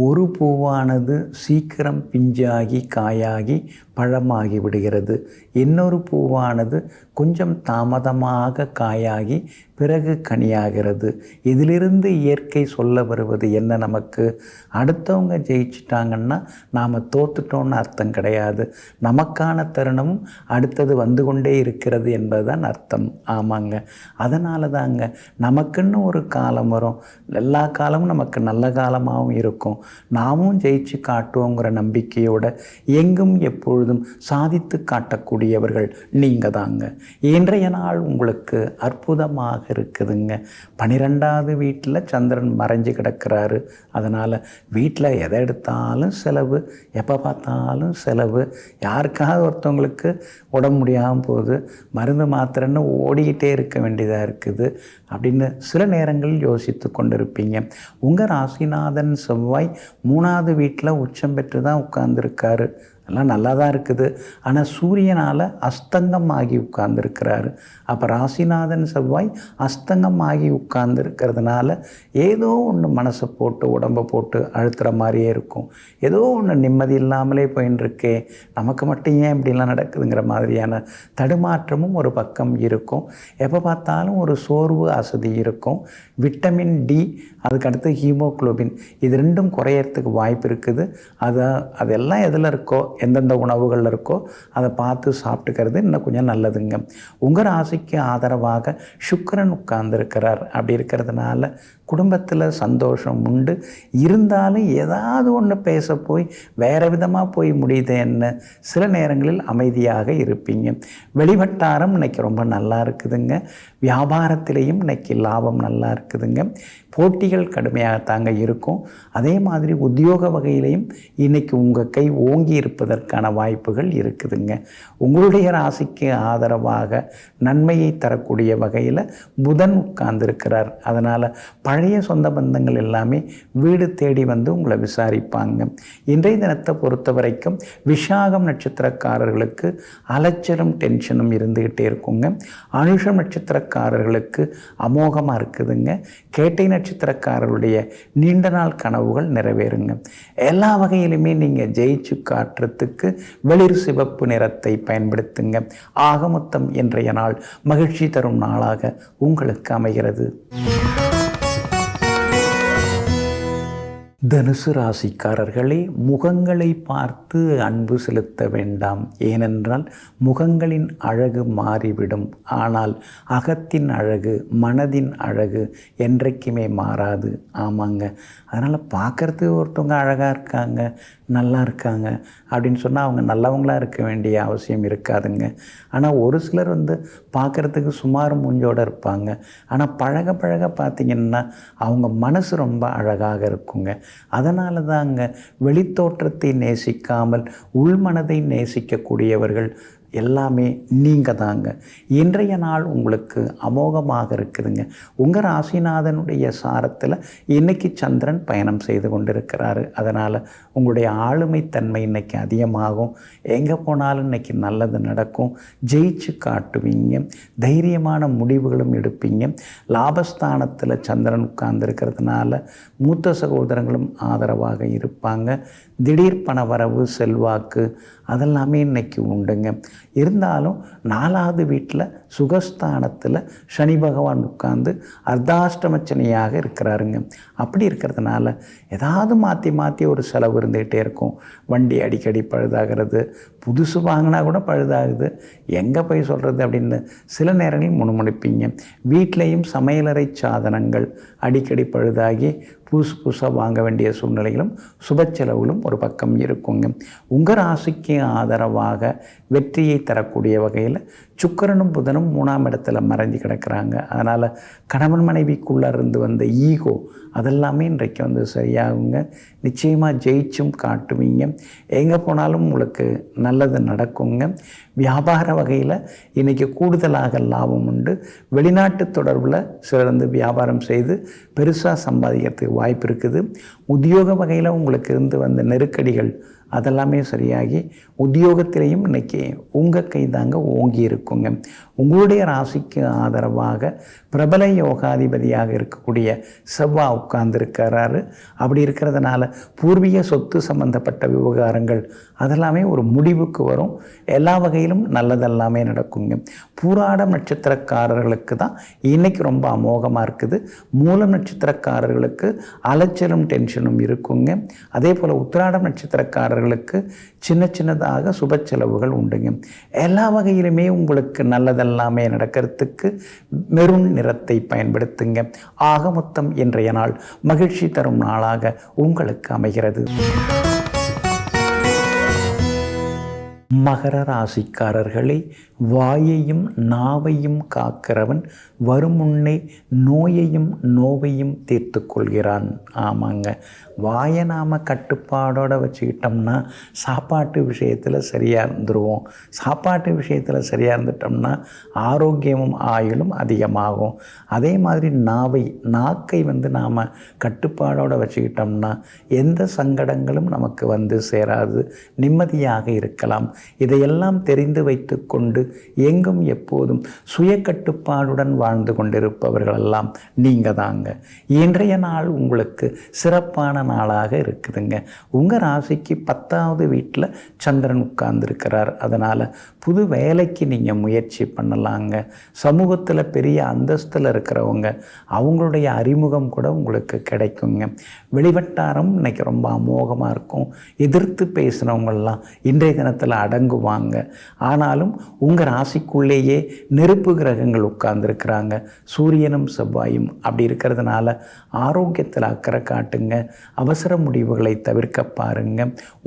ஒரு பூவானது சீக்கிரம் பிஞ்சாகி காயாகி பழமாகி விடுகிறது. இன்னொரு பூவானது கொஞ்சம் தாமதமாக காயாகி பிறகு கனியாகிறது. இதிலிருந்து இயற்கை சொல்ல வருவது என்ன? நமக்கு அடுத்தவங்க ஜெயிச்சிட்டாங்கன்னா நாம் தோத்துட்டோன்னு அர்த்தம் கிடையாது. நமக்கான தருணமும் அடுத்தது வந்து கொண்டே இருக்கிறது என்பதுதான் அர்த்தம். ஆமாங்க, அதனால தாங்க நமக்குன்னு ஒரு காலம் வரும். எல்லா காலமும் நமக்கு நல்ல காலமாகவும் இருக்கும். நாமும் ஜெயிச்சு காட்டுவோங்கிற நம்பிக்கையோட எங்கும் எப்பொழுதும் சாதித்து காட்டக்கூடியவர்கள் நீங்கள் தாங்க. இன்றைய நாள் உங்களுக்கு அற்புதமாக இருக்குதுங்க. 12வது வீட்டில் சந்திரன் மறைஞ்சு கிடக்கிறாரு. அதனால் வீட்டில் எதை எடுத்தாலும் செலவு, எப்போ பார்த்தாலும் செலவு. யாருக்காவது ஒருத்தவங்களுக்கு உடம்பு முடியாமல் போகுது, மருந்து மாத்திரைன்னு ஓடிக்கிட்டே இருக்க வேண்டியதாக இருக்குது அப்படின்னு சில நேரங்களில் யோசித்து கொண்டிருப்பீங்க. உங்கள் ராசிநாதன் செவ்வாய் 3வது வீட்டில் உச்சம் பெற்று தான் உட்கார்ந்துருக்காரு. எல்லாம் நல்லா தான் இருக்குது. ஆனால் சூரியனால் அஸ்தங்கம் ஆகி உட்கார்ந்துருக்கிறாரு. அப்போ ராசிநாதன் செவ்வாய் அஸ்தங்கம் ஆகி உட்கார்ந்துருக்கிறதுனால ஏதோ ஒன்று மனசை போட்டு உடம்பை போட்டு அழுத்துகிற மாதிரியே இருக்கும். ஏதோ ஒன்று நிம்மதி இல்லாமலே போயின்னு நமக்கு மட்டும் ஏன் இப்படிலாம் நடக்குதுங்கிற மாதிரியான தடுமாற்றமும் ஒரு பக்கம் இருக்கும். எப்போ பார்த்தாலும் ஒரு சோர்வு அசதி இருக்கும். விட்டமின் டி, அதுக்கடுத்து ஹீமோகுளோபின், இது 2ம் குறையறதுக்கு வாய்ப்பு இருக்குது. அதெல்லாம் எதில் இருக்கோ, எந்தெந்த உணவுகளில் இருக்கோ அதை பார்த்து சாப்பிட்டுக்கிறது இன்னும் கொஞ்சம் நல்லதுங்க. உங்கள் ராசிக்கு ஆதரவாக சுக்கிரன் உட்கார்ந்துருக்கிறார். அப்படி இருக்கிறதுனால குடும்பத்தில் சந்தோஷம் உண்டு. இருந்தாலும் ஏதாவது ஒன்று பேச போய் வேறு விதமாக போய் முடியுதேன்னு சில நேரங்களில் அமைதியாக இருப்பீங்க. வெளிவட்டாரம் இன்னைக்கு ரொம்ப நல்லா இருக்குதுங்க. வியாபாரத்திலையும் இன்னைக்கு லாபம் நல்லா இருக்குதுங்க. போட்டிகள் கடுமையாகத்தாங்க இருக்கும். அதே மாதிரி உத்தியோக வகையிலையும் இன்றைக்கி உங்கள் கை ஓங்கி இருப்பதற்கான வாய்ப்புகள் இருக்குதுங்க. உங்களுடைய ராசிக்கு ஆதரவாக நன்மையை தரக்கூடிய வகையில் புதன் உட்கார்ந்துருக்கிறார். அதனால் பழைய சொந்த பந்தங்கள் எல்லாமே வீடு தேடி வந்து உங்களை விசாரிப்பாங்க. இன்றைய தினத்தை பொறுத்த வரைக்கும் விஷாகம் நட்சத்திரக்காரர்களுக்கு அலைச்சலும் டென்ஷனும் இருந்துக்கிட்டே இருக்குங்க. அனுஷம் நட்சத்திரக்காரர்களுக்கு அமோகமாக இருக்குதுங்க. கேட்டை நட்சத்திரக்காரர்களுடைய நீண்ட நாள் கனவுகள் நிறைவேறுங்க. எல்லா வகையிலுமே நீங்கள் ஜெயிச்சு காட்டுறதுக்கு வெளிர் சிவப்பு நிறத்தை பயன்படுத்துங்க. ஆக மொத்தம் இன்றைய நாள் மகிழ்ச்சி தரும் நாளாக உங்களுக்கு அமைகிறது. தனுசு ராசிக்காரர்களே, முகங்களை பார்த்து அன்பு செலுத்த வேண்டாம். ஏனென்றால் முகங்களின் அழகு மாறிவிடும். ஆனால் அகத்தின் அழகு, மனதின் அழகு என்றைக்குமே மாறாது. ஆமாங்க, அதனால் பார்க்குறதுக்கு ஒருத்தவங்க அழகாக இருக்காங்க, நல்லா இருக்காங்க அப்படின்னு சொன்னால் அவங்க நல்லவங்களாக இருக்க வேண்டிய அவசியம் இருக்காதுங்க. ஆனால் ஒரு சிலர் பார்க்குறதுக்கு சுமார் மூஞ்சோடு இருப்பாங்க. ஆனால் பழக பழக பார்த்திங்கன்னா அவங்க மனசு ரொம்ப அழகாக இருக்குங்க. அதனால தாங்க வெளித்தோற்றத்தை நேசிக்காமல் உள்மனதை நேசிக்கக்கூடியவர்கள் எல்லாமே நீங்கள் தாங்க. இன்றைய நாள் உங்களுக்கு அமோகமாக இருக்குதுங்க. உங்கள் ராசிநாதனுடைய சாரத்தில் இன்றைக்கி சந்திரன் பயணம் செய்து கொண்டிருக்கிறாரு. அதனால் உங்களுடைய ஆளுமைத்தன்மை இன்றைக்கி அதிகமாகும். எங்கே போனாலும் இன்றைக்கி நல்லது நடக்கும். ஜெயிச்சு காட்டுவீங்க. தைரியமான முடிவுகளும் எடுப்பீங்க. லாபஸ்தானத்தில் சந்திரன் உட்கார்ந்துருக்கிறதுனால மூத்த சகோதரங்களும் ஆதரவாக இருப்பாங்க. திடீர் பண வரவு, செல்வாக்கு அதெல்லாமே இன்றைக்கி உண்டுங்க. இருந்தாலும் 4வது வீட்டில் சுகஸ்தானத்தில் சனி பகவான் உட்கார்ந்து அர்த்தாஷ்டமச்சனையாக இருக்கிறாருங்க. அப்படி இருக்கிறதுனால ஏதாவது மாற்றி மாற்றி ஒரு செலவு இருந்துகிட்டே இருக்கும். வண்டி அடிக்கடி பழுதாகிறது, புதுசு வாங்கினா கூட பழுதாகுது, எங்கே போய் சொல்கிறது அப்படின்னு சில நேரங்களில் முணுமுணுப்பீங்க. வீட்லேயும் சமையலறை சாதனங்கள் அடிக்கடி பழுதாகி புதுசாக வாங்க வேண்டிய சூழ்நிலைகளும் சுப செலவுகளும் ஒரு பக்கம் இருக்குங்க. உங்கள் ராசிக்கு ஆதரவாக வெற்றியை தரக்கூடிய வகையில் சுக்கிரனும் புதனும் 3ஆம் இடத்துல மறைஞ்சு கிடக்கிறாங்க. அதனால் கணவன் மனைவிக்குள்ளே இருந்து வந்த ஈகோ அதெல்லாமே இன்றைக்கு வந்து சரியாகுங்க. நிச்சயமாக ஜெயிச்சும் காட்டுவீங்க. எங்கே போனாலும் உங்களுக்கு நல்லது நடக்குங்க. வியாபார வகையில் இன்றைக்கி கூடுதலாக லாபம் உண்டு. வெளிநாட்டு தொடர்பில் சிலர் வந்து வியாபாரம் செய்து பெருசாக சம்பாதிக்கிறதுக்கு வாய்ப்பு இருக்குது. உத்தியோக வகையில் உங்களுக்கு இருந்து வந்த நெருக்கடிகள் அதெல்லாமே சரியாகி உத்தியோகத்திலையும் இன்றைக்கி உங்கள் கை தாங்க ஓங்கி இருக்குங்க. உங்களுடைய ராசிக்கு ஆதரவாக பிரபல யோகாதிபதியாக இருக்கக்கூடிய செவ்வாய் உட்கார்ந்துருக்கிறாரு. அப்படி இருக்கிறதுனால பூர்வீக சொத்து சம்பந்தப்பட்ட விவகாரங்கள் அதெல்லாமே ஒரு முடிவுக்கு வரும். எல்லா வகையிலும் நல்லதெல்லாமே நடக்குங்க. பூராடம் நட்சத்திரக்காரர்களுக்கு தான் இன்றைக்கி ரொம்ப அமோகமாக இருக்குது. மூலம் நட்சத்திரக்காரர்களுக்கு அலைச்சலும் டென்ஷனும் இருக்குங்க. அதே போல் உத்திராடம் நட்சத்திரக்காரர்களுக்கு சின்னதாக சுப செலவுகள் உண்டுங்க. எல்லா வகையிலுமே உங்களுக்கு நல்லதெல்லாமே நடக்கிறதுக்கு மெரூன் நிறத்தை பயன்படுத்துங்க. ஆக மொத்தம் இன்றைய நாள் மகிழ்ச்சி தரும் நாளாக உங்களுக்கு அமைகிறது. மகர ராசிக்காரர்களே, வாயையும் நாவையும் காக்கிறவன் வருமுன்னே நோயையும் நோவையும் தீர்த்து கொள்கிறான். ஆமாங்க, வாயை நாம் கட்டுப்பாடோடு வச்சுக்கிட்டோம்னா சாப்பாட்டு விஷயத்தில் சரியாக இருந்துருவோம். சாப்பாட்டு விஷயத்தில் சரியாக இருந்துட்டோம்னா ஆரோக்கியமும் ஆயுளும் அதிகமாகும். அதே மாதிரி நாக்கை வந்து நாம் கட்டுப்பாடோடு வச்சுக்கிட்டோம்னா எந்த சங்கடங்களும் நமக்கு வந்து சேராது, நிம்மதியாக இருக்கலாம். இதையெல்லாம் தெரிந்து வைத்து கொண்டு எங்கும் எப்போதும் சுய கட்டுப்பாடுடன் வாழ்ந்து கொண்டிருப்பவர்களெல்லாம் நீங்கள் தாங்க. இன்றைய நாள் உங்களுக்கு சிறப்பான நாளாக இருக்குதுங்க. உங்கள் ராசிக்கு 10வது வீட்டில் சந்திரன் உட்கார்ந்துருக்கிறார். அதனால் புது வேலைக்கு நீங்கள் முயற்சி பண்ணலாங்க. சமூகத்தில் பெரிய அந்தஸ்தில் இருக்கிறவங்க அவங்களுடைய அறிமுகம் கூட உங்களுக்கு கிடைக்குங்க. வெளிவட்டாரம் இன்றைக்கி ரொம்ப அமோகமாக இருக்கும். எதிர்த்து பேசுகிறவங்கெல்லாம் இன்றைய தினத்தில் அடங்குவாங்க. ஆனாலும் உங்கள் ராசிக்குள்ளேயே நெருப்பு கிரகங்கள் உட்கார்ந்துருக்கிறாங்க, சூரியனும் செவ்வாயும். அப்படி இருக்கிறதுனால ஆரோக்கியத்தில் அக்கறை காட்டுங்க. அவசர முடிவுகளை தவிர்க்க பாருங்க.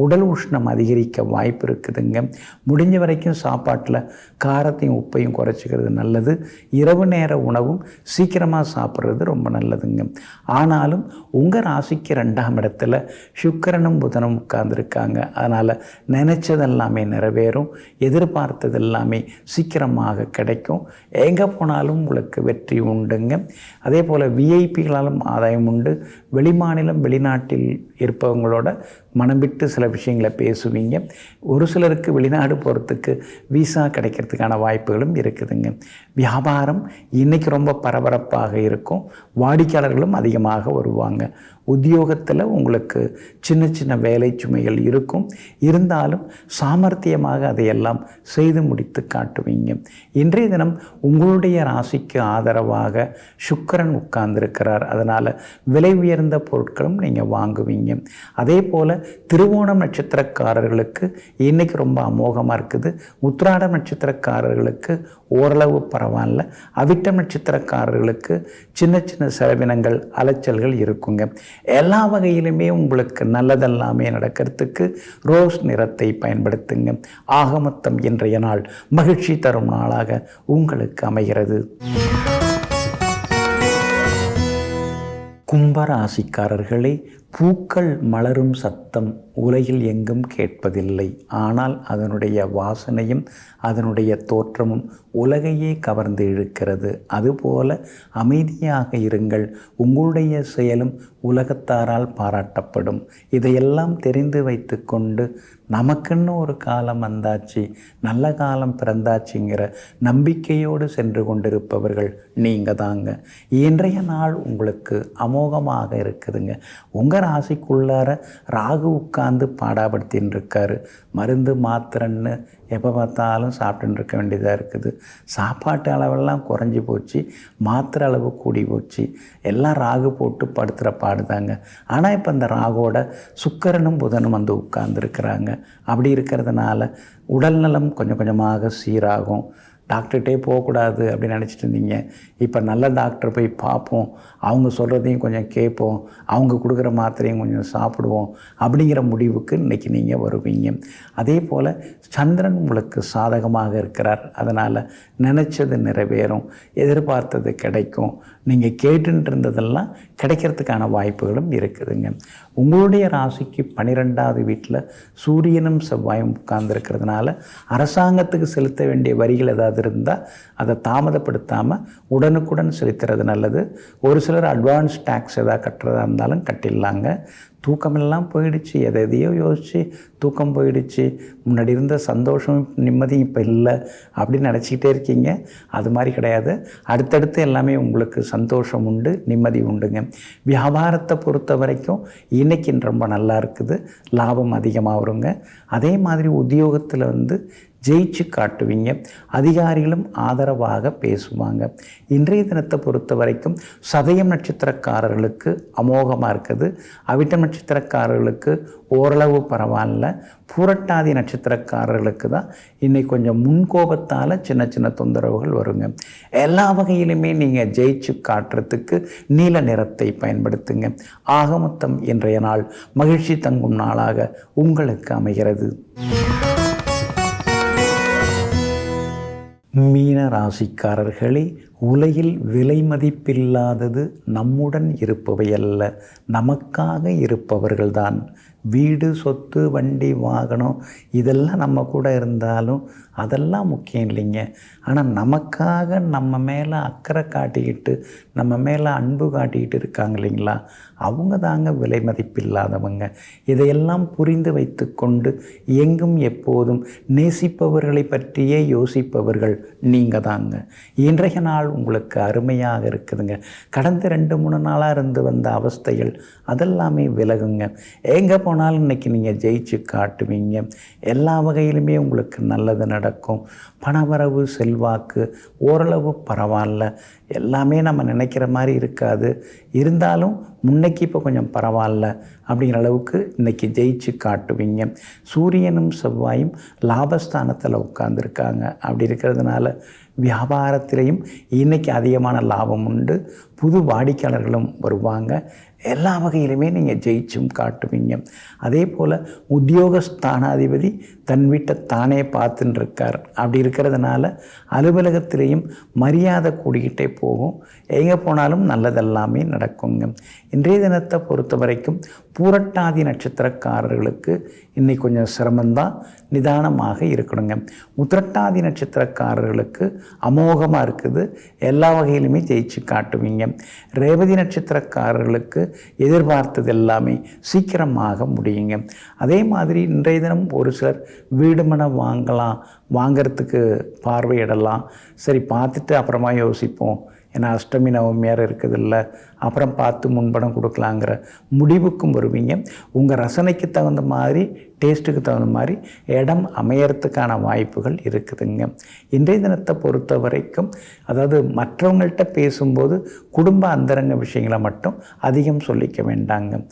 உடல் உஷ்ணம் அதிகரிக்க வாய்ப்பு இருக்குதுங்க. முடிஞ்ச வரைக்கும் சாப்பாட்டில் காரத்தையும் உப்பையும் குறைச்சிக்கிறது நல்லது. இரவு நேர உணவும் சீக்கிரமாக சாப்பிட்றது ரொம்ப நல்லதுங்க. ஆனாலும் உங்கள் ராசிக்கு 2ஆம் இடத்துல சுக்கிரனும் புதனும் உட்கார்ந்துருக்காங்க. அதனால் நினைச்சதெல்லாமே நிறைவேறும். எதிர்பார்த்தது எல்லாமே சீக்கிரமாக கிடைக்கும். எங்கே போனாலும் உங்களுக்கு வெற்றி உண்டுங்க. அதே போல் விஐபிகளாலும் ஆதாயம் உண்டு. வெளிமாநிலம் வெளிநாட்டில் இருப்பவங்களோட மனம் விட்டு சில விஷயங்களை பேசுவீங்க. ஒரு சிலருக்கு வெளிநாடு போகிறதுக்கு விசா கிடைக்கிறதுக்கான வாய்ப்புகளும் இருக்குதுங்க. வியாபாரம் இன்றைக்கி ரொம்ப பரபரப்பாக இருக்கும். வாடிக்கையாளர்களும் அதிகமாக வருவாங்க. உத்தியோகத்தில் உங்களுக்கு சின்ன வேலை சுமைகள் இருக்கும். இருந்தாலும் சாமர்த்தியமாக அதையெல்லாம் செய்து முடித்து காட்டுவீங்க. இன்றைய தினம் உங்களுடைய ராசிக்கு ஆதரவாக சுக்கிரன் உட்கார்ந்துருக்கிறார். அதனால் விலை உயர்ந்த பொருட்களும் நீங்கள் வாங்குவீங்க. அதே போல் திருவோணம் நட்சத்திரக்காரர்களுக்கு இன்றைக்கி ரொம்ப அமோகமாக இருக்குது. உத்திராடம் நட்சத்திரக்காரர்களுக்கு ஓரளவு பரவாயில்ல. அவிட்டம் நட்சத்திரக்காரர்களுக்கு சின்ன செலவினங்கள் அலைச்சல்கள் இருக்குங்க. எல்லா வகையிலுமே உங்களுக்கு நல்லதெல்லாமே நடக்கிறதுக்கு ரோஸ் நிறத்தை பயன்படுத்துங்க. ஆக மொத்தம் இன்றைய நாள் மகிழ்ச்சி தரும் நாளாக உங்களுக்கு அமைகிறது. கும்பராசிக்காரர்களே, பூக்கள் மலரும் சத்தம் உலகில் எங்கும் கேட்பதில்லை. ஆனால் அதனுடைய வாசனையும் அதனுடைய தோற்றமும் உலகையே கவர்ந்து இழுக்கிறது. அதுபோல அமைதியாக இருங்கள். உங்களுடைய செயலும் உலகத்தாரால் பாராட்டப்படும். இதையெல்லாம் தெரிந்து வைத்து கொண்டு நமக்குன்னு ஒரு காலம் வந்தாச்சு, நல்ல காலம் பிறந்தாச்சுங்கிற நம்பிக்கையோடு சென்று கொண்டிருப்பவர்கள் நீங்கள் தாங்க. இன்றைய நாள் உங்களுக்கு அமோகமாக இருக்குதுங்க. உங்கள் ராசிக்குள்ளார ராகு உட்கார்ந்து பாடாப்படுத்தின்னு இருக்காரு. மருந்து மாத்திரன்னு எப்போ பார்த்தாலும் சாப்பிட்டுன்னு இருக்க வேண்டியதாக இருக்குது. சாப்பாட்டு அளவெல்லாம் குறைஞ்சி போச்சு, மாத்திரை அளவு கூடி போச்சு. எல்லாம் ராகு போட்டு படுத்துகிற பாடுதாங்க. ஆனால் இப்போ இந்த ராகோட சுக்கிரனும் புதனும் வந்து உட்கார்ந்துருக்கிறாங்க. அப்படி இருக்கிறதுனால உடல்நலம் கொஞ்சமாக சீராகும். டாக்டர்கிட்டே போகக்கூடாது அப்படின்னு நினச்சிட்டு இருந்தீங்க. இப்போ நல்ல டாக்டர் போய் பார்ப்போம், அவங்க சொல்கிறதையும் கொஞ்சம் கேட்போம், அவங்க கொடுக்குற மாத்திரையும் கொஞ்சம் சாப்பிடுவோம் அப்படிங்கிற முடிவுக்கு இன்றைக்கி நீங்கள் வருவீங்க. அதே போல் சந்திரன் உங்களுக்கு சாதகமாக இருக்கிறார். அதனால் நினச்சது நிறைவேறும், எதிர்பார்த்தது கிடைக்கும், நீங்கள் கேட்டுட்டு இருந்ததெல்லாம் கிடைக்கிறதுக்கான வாய்ப்புகளும் இருக்குதுங்க. உங்களுடைய ராசிக்கு 12வது வீட்டில் சூரியனும் செவ்வாயும் உட்கார்ந்துருக்கிறதுனால அரசாங்கத்துக்கு செலுத்த வேண்டிய வரிகள் ஏதாவது இருந்தால் அதை தாமதப்படுத்தாமல் உடனுக்குடன் செலுத்துறது நல்லது. ஒரு சிலர் அட்வான்ஸ் டேக்ஸ் எதாவது கட்டுறதா இருந்தாலும் கட்டிடலாங்க. தூக்கமெல்லாம் போயிடுச்சு, எதையோ யோசித்து தூக்கம் போயிடுச்சு, முன்னாடி இருந்த சந்தோஷம் நிம்மதியும் இப்போ இல்லை அப்படின்னு நினச்சிக்கிட்டே இருக்கீங்க. அது மாதிரி கிடையாது. அடுத்தடுத்து எல்லாமே உங்களுக்கு சந்தோஷம் உண்டு, நிம்மதி உண்டுங்க. வியாபாரத்தை பொறுத்த வரைக்கும் இன்றைக்கி ரொம்ப நல்லா இருக்குது, லாபம் அதிகமாக வருங்க. அதே மாதிரி உத்தியோகத்தில் ஜெயிச்சு காட்டுவீங்க. அதிகாரிகளும் ஆதரவாக பேசுவாங்க. இன்றைய தினத்தை பொறுத்த வரைக்கும் சதயம் நட்சத்திரக்காரர்களுக்கு அமோகமாக இருக்குது. அவிட்டம் நட்சத்திரக்காரர்களுக்கு ஓரளவு பரவாயில்ல. பூரட்டாதி நட்சத்திரக்காரர்களுக்கு தான் இன்றைக்கி கொஞ்சம் முன்கோபத்தால் சின்ன சின்ன தொந்தரவுகள் வருங்க. எல்லா வகையிலுமே நீங்கள் ஜெயிச்சு காட்டுறதுக்கு நீல நிறத்தை பயன்படுத்துங்க. ஆக மொத்தம் இன்றைய நாள் மகிழ்ச்சி தங்கும் நாளாக உங்களுக்கு அமைகிறது. மீன ராசிக்காரர்களே, உலகில் விலை மதிப்பில்லாதது நம்முடன் இருப்பவையல்ல, நமக்காக இருப்பவர்கள்தான். வீடு, சொத்து, வண்டி, வாகனம் இதெல்லாம் நம்ம கூட இருந்தாலும் அதெல்லாம் முக்கியம் இல்லைங்க. ஆனால் நமக்காக நம்ம மேலே அக்கறை காட்டிக்கிட்டு நம்ம மேலே அன்பு காட்டிக்கிட்டு இருக்காங்க இல்லைங்களா, அவங்க தாங்க விலை மதிப்பில்லாதவங்க. இதையெல்லாம் புரிந்து வைத்து கொண்டு எங்கும் எப்போதும் நேசிப்பவர்களை பற்றியே யோசிப்பவர்கள் நீங்கள் தாங்க. இன்றைய நாள் உங்களுக்கு அருமையாக இருக்குதுங்க. கடந்த 2-3 நாளாக இருந்து வந்த அவஸ்தைகள் அதெல்லாமே விலகுங்க. எங்கே போனாலும் இன்றைக்கி நீங்கள் ஜெயிச்சு காட்டுவீங்க. எல்லா வகையிலுமே உங்களுக்கு நல்லது நடக்கும். பணவரவு, செல்வாக்கு ஓரளவு பரவாயில்ல. எல்லாமே நம்ம நினைக்கிற மாதிரி இருக்காது, இருந்தாலும் முன்னைக்கு இப்போ கொஞ்சம் பரவாயில்ல அப்படிங்கிற அளவுக்கு இன்றைக்கி ஜெயிச்சு காட்டுவீங்க. சூரியனும் செவ்வாயும் லாபஸ்தானத்தில் உட்கார்ந்துருக்காங்க. அப்படி இருக்கிறதுனால வியாபாரத்திலையும் இன்றைக்கி அதிகமான லாபம் உண்டு. புது வாடிக்கையாளர்களும் வருவாங்க. எல்லா வகையிலுமே நீங்கள் ஜெயிச்சும் காட்டுவீங்க. அதே போல் உத்தியோகஸ்தானாதிபதி தன் வீட்டை தானே பார்த்துன்னு இருக்கார். அப்படி இருக்கிறதுனால அலுவலகத்திலையும் மரியாதை கூடிக்கிட்டே போகும். எங்கே போனாலும் நல்லதெல்லாமே நடக்குங்க. இன்றைய தினத்தை பொறுத்த வரைக்கும் பூரட்டாதி நட்சத்திரக்காரர்களுக்கு இன்றைக்கி கொஞ்சம் சிரமந்தான், நிதானமாக இருக்கணுங்க. உத்திரட்டாதி நட்சத்திரக்காரர்களுக்கு அமோகமாக இருக்குது, எல்லா வகையிலுமே ஜெயிச்சு காட்டுவீங்க. ரேவதி நட்சத்திரக்காரர்களுக்கு எதிர்பார்த்தது எல்லாமே சீக்கிரமாக முடியுங்க. அதே மாதிரி இன்றைய தினம் ஒரு சிலர் வீடு மனை வாங்கிறதுக்கு பார்வையிடலாம். சரி, பார்த்துட்டு அப்புறமா யோசிப்போம், ஏன்னா அஷ்டமி நவமியார் இருக்குதில்ல, அப்புறம் பார்த்து முன்பணம் கொடுக்கலாங்கிற முடிவுக்கும் வருவீங்க. உங்கள் ரசனைக்கு தகுந்த மாதிரி, டேஸ்ட்டுக்கு தகுந்த மாதிரி இடம் அமையறதுக்கான வாய்ப்புகள் இருக்குதுங்க. இன்றைய தினத்தை பொறுத்த வரைக்கும், அதாவது மற்றவங்கள்ட்ட பேசும்போது குடும்ப அந்தரங்க விஷயங்களை மட்டும் அதிகம் சொல்லிக்க வேண்டாங்க.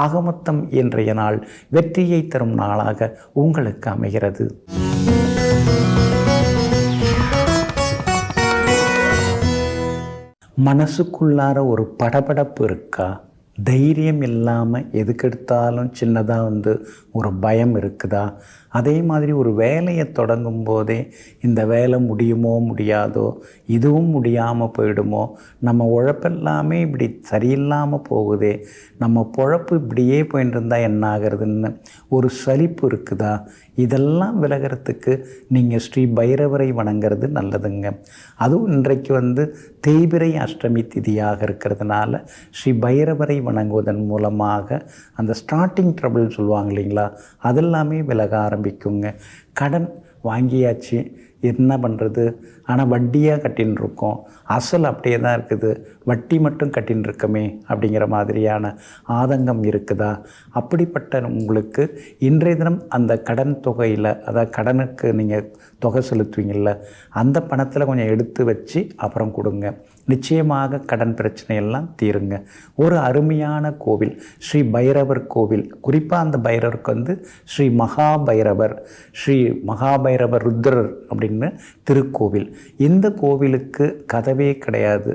ஆக மொத்தம் இன்றைய நாள் வெற்றியை தரும் நாளாக உங்களுக்கு அமைகிறது. மனசுக்குள்ளார ஒரு படபடப்பு இருக்கா? தைரியம் இல்லாமல் எதுக்கெடுத்தாலும் சின்னதாக ஒரு பயம் இருக்குதா? அதே மாதிரி ஒரு வேலையை தொடங்கும் போதே இந்த வேலை முடியுமோ முடியாதோ, இதுவும் முடியாமல் போயிடுமோ, நம்ம உழைப்பெல்லாமே இப்படி சரியில்லாமல் போகுதே, நம்ம பொழப்பு இப்படியே போயிட்டு இருந்தால் என்ன ஆகிறதுன்னு ஒரு சலிப்பு இருக்குதா? இதெல்லாம் விலகிறதுக்கு நீங்கள் ஸ்ரீ பைரவரை வணங்கிறது நல்லதுங்க. அதுவும் இன்றைக்கு தேய்பிறை அஷ்டமி திதியாக இருக்கிறதுனால ஸ்ரீ பைரவரை வணங்குவதன் மூலமாக அந்த ஸ்டார்டிங் ட்ரபிள் சொல்லுவாங்க இல்லைங்களா, அதெல்லாமே விலக ஆரம்பிக்குங்க. கடன் வாங்கியாச்சு, என்ன பண்ணுறது, ஆனால் வட்டியாக கட்டின்னு இருக்கோம், அசல் அப்படியே தான் இருக்குது, வட்டி மட்டும் கட்டின்னு இருக்கமே அப்படிங்கிற மாதிரியான ஆதங்கம் இருக்குதா? அப்படிப்பட்ட உங்களுக்கு இன்றைய தினம் அந்த கடன் தொகையில், அதாவது கடனுக்கு நீங்கள் தொகை செலுத்துவீங்கள்ல, அந்த பணத்தில் கொஞ்சம் எடுத்து வச்சு அப்புறம் கொடுங்க. நிச்சயமாக கடன் பிரச்சனையெல்லாம் தீருங்க. ஒரு அருமையான கோவில் ஸ்ரீ பைரவர் கோவில், குறிப்பாக அந்த பைரவருக்கு ஸ்ரீ மகாபைரவர், ஸ்ரீ மகாபைரவர் ருத்ரர் அப்படி அப்படின்னு திருக்கோவில். இந்த கோவிலுக்கு கதவே கிடையாது.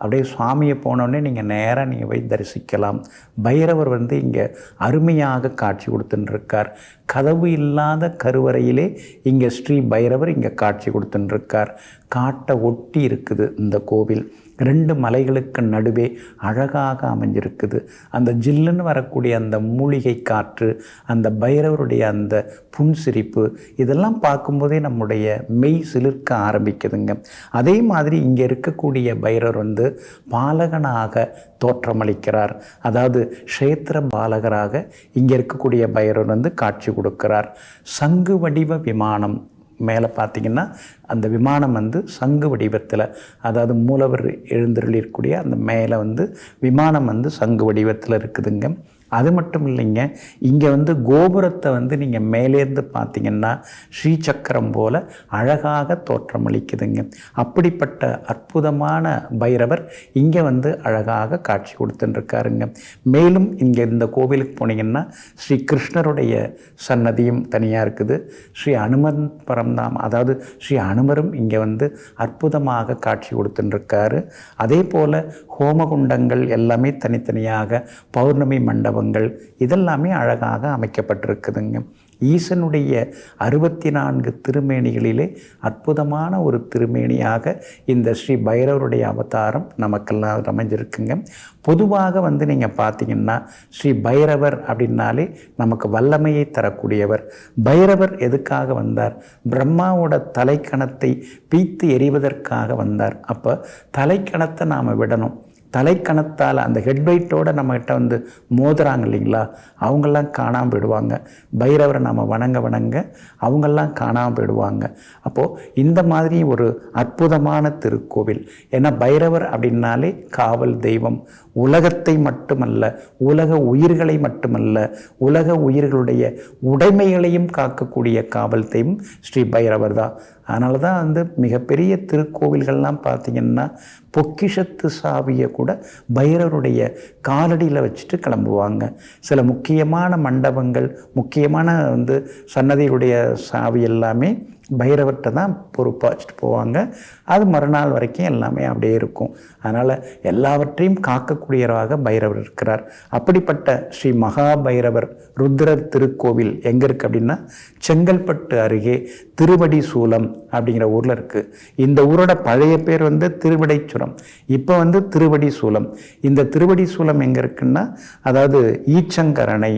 அப்படியே சுவாமியை போனோடனே நீங்கள் நேராக நீங்கள் போய் தரிசிக்கலாம். பைரவர் இங்கே அருமையாக காட்சி கொடுத்துட்டுருக்கார். கதவு இல்லாத கருவறையிலே இங்கே ஸ்ரீ பைரவர் இங்கே காட்சி கொடுத்துட்டுருக்கார். காட்டை ஒட்டி இருக்குது இந்த கோவில். 2 மலைகளுக்கு நடுவே அழகாக அமைஞ்சிருக்குது. அந்த ஜில்லுன்னு வரக்கூடிய அந்த மூலிகை காற்று, அந்த பைரவருடைய அந்த புன்சிரிப்பு, இதெல்லாம் பார்க்கும்போதே நம்முடைய மெய் சிலிர்க்க ஆரம்பிக்குதுங்க. அதே மாதிரி இங்கே இருக்கக்கூடிய பைரவர் பாலகனாக தோற்றமளிக்கிறார். அதாவது க்ஷேத்திர பாலகராக இங்கே இருக்கக்கூடிய பைரவர் காட்சி கொடுக்கிறார். சங்கு வடிவ விமானம் மேலே பார்த்திங்கன்னா அந்த விமானம் சங்கு வடிவத்தில், அதாவது மூலவர் எழுந்தருளிருக்கக்கூடிய அந்த மேலே விமானம் சங்கு வடிவத்தில் இருக்குதுங்க. அது மட்டும் இல்லைங்க, இங்கே கோபுரத்தை நீங்கள் மேலேருந்து பார்த்திங்கன்னா ஸ்ரீசக்கரம் போல் அழகாக தோற்றமளிக்குதுங்க. அப்படிப்பட்ட அற்புதமான பைரவர் இங்கே அழகாக காட்சி கொடுத்துட்டுருக்காருங்க. மேலும் இங்கே இந்த கோவிலுக்கு போனீங்கன்னா ஸ்ரீ கிருஷ்ணருடைய சன்னதியும் தனியாக இருக்குது. ஸ்ரீ அனுமன் பரம்தாம், அதாவது ஸ்ரீ அனுமரும் இங்கே அற்புதமாக காட்சி கொடுத்துட்டுருக்காரு. அதே போல் ஹோமகுண்டங்கள் எல்லாமே தனித்தனியாக, பௌர்ணமி மண்டபங்கள் இதெல்லாமே அழகாக அமைக்கப்பட்டிருக்குதுங்க. ஈசனுடைய 64 திருமேனிகளிலே அற்புதமான ஒரு திருமேனியாக இந்த ஸ்ரீ பைரவருடைய அவதாரம் நமக்கெல்லாம் அமைஞ்சிருக்குங்க. பொதுவாக நீங்கள் பார்த்தீங்கன்னா ஸ்ரீ பைரவர் அப்படின்னாலே நமக்கு வல்லமையை தரக்கூடியவர். பைரவர் எதுக்காக வந்தார்? பிரம்மாவோட தலைக்கணத்தை பீத்து எறிவதற்காக வந்தார். அப்போ தலைக்கணத்தை நாம் விடணும். தலைக்கணத்தால் அந்த ஹெட்வைட்டோடு நம்மகிட்ட மோதுறாங்க இல்லைங்களா, அவங்கெல்லாம் காணாமல் போயிடுவாங்க. பைரவரை நாம் வணங்க அவங்கெல்லாம் காணாமல் போயிடுவாங்க. அப்போது இந்த மாதிரி ஒரு அற்புதமான திருக்கோவில். ஏன்னா பைரவர் அப்படின்னாலே காவல் தெய்வம். உலகத்தை மட்டுமல்ல, உலக உயிர்களை மட்டுமல்ல, உலக உயிர்களுடைய உடைமைகளையும் காக்கக்கூடிய காவல் தெய்வம் ஸ்ரீ பைரவர் தான். அதனால தான் மிகப்பெரிய திருக்கோவில்கள்லாம் பார்த்திங்கன்னா பொக்கிஷத்து சாவியை கூட பைரவருடைய காலடியில் வச்சுட்டு கிளம்புவாங்க. சில முக்கியமான மண்டபங்கள், முக்கியமான சன்னதியுடைய சாவி எல்லாமே பைரவர்கிட்ட தான் பொறுப்பாக வச்சுட்டு போவாங்க. அது மறுநாள் வரைக்கும் எல்லாமே அப்படியே இருக்கும். அதனால் எல்லாவற்றையும் காக்கக்கூடியவராக பைரவர் இருக்கிறார். அப்படிப்பட்ட ஸ்ரீ மகாபைரவர் ருத்ரர் திருக்கோவில் எங்கே இருக்குது அப்படின்னா செங்கல்பட்டு அருகே திருவடி சூலம் அப்படிங்கிற ஊரில் இருக்குது. இந்த ஊரோட பழைய பேர் திருவிடைச்சுரம், இப்போ திருவடி சூலம். இந்த திருவடி சூலம் எங்கே இருக்குன்னா, அதாவது ஈச்சங்கரணை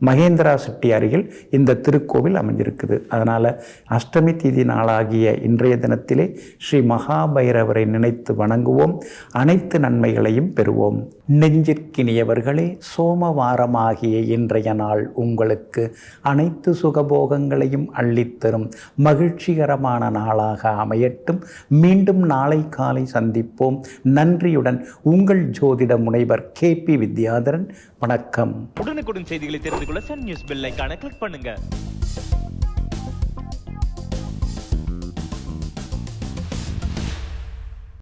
மகேந்திரா சிட்டி அருகில் இந்த திருக்கோவில் அமைஞ்சிருக்குது. அதனால் அஷ்டமி தீதி நாளாகிய இன்றைய தினத்திலே ஸ்ரீ மகாபைரவரை நினைத்து வணங்குவோம். அனைத்து நன்மைகளையும் பெறுவோம். நெஞ்சிற்கினியவர்களே, சோமவாரமாகிய இன்றைய நாள் உங்களுக்கு அனைத்து சுகபோகங்களையும் அள்ளித்தரும் மகிழ்ச்சிகரமான நாளாக அமையட்டும். மீண்டும் நாளை காலை சந்திப்போம். நன்றியுடன் உங்கள் ஜோதிட முனைவர் KP வித்யாதரன். வணக்கம். உடனுக்குடன் செய்திகளை தெரிந்து கொள்ள சன் நியூஸ் பெல் ஐகானை கிளிக் பண்ணுங்க.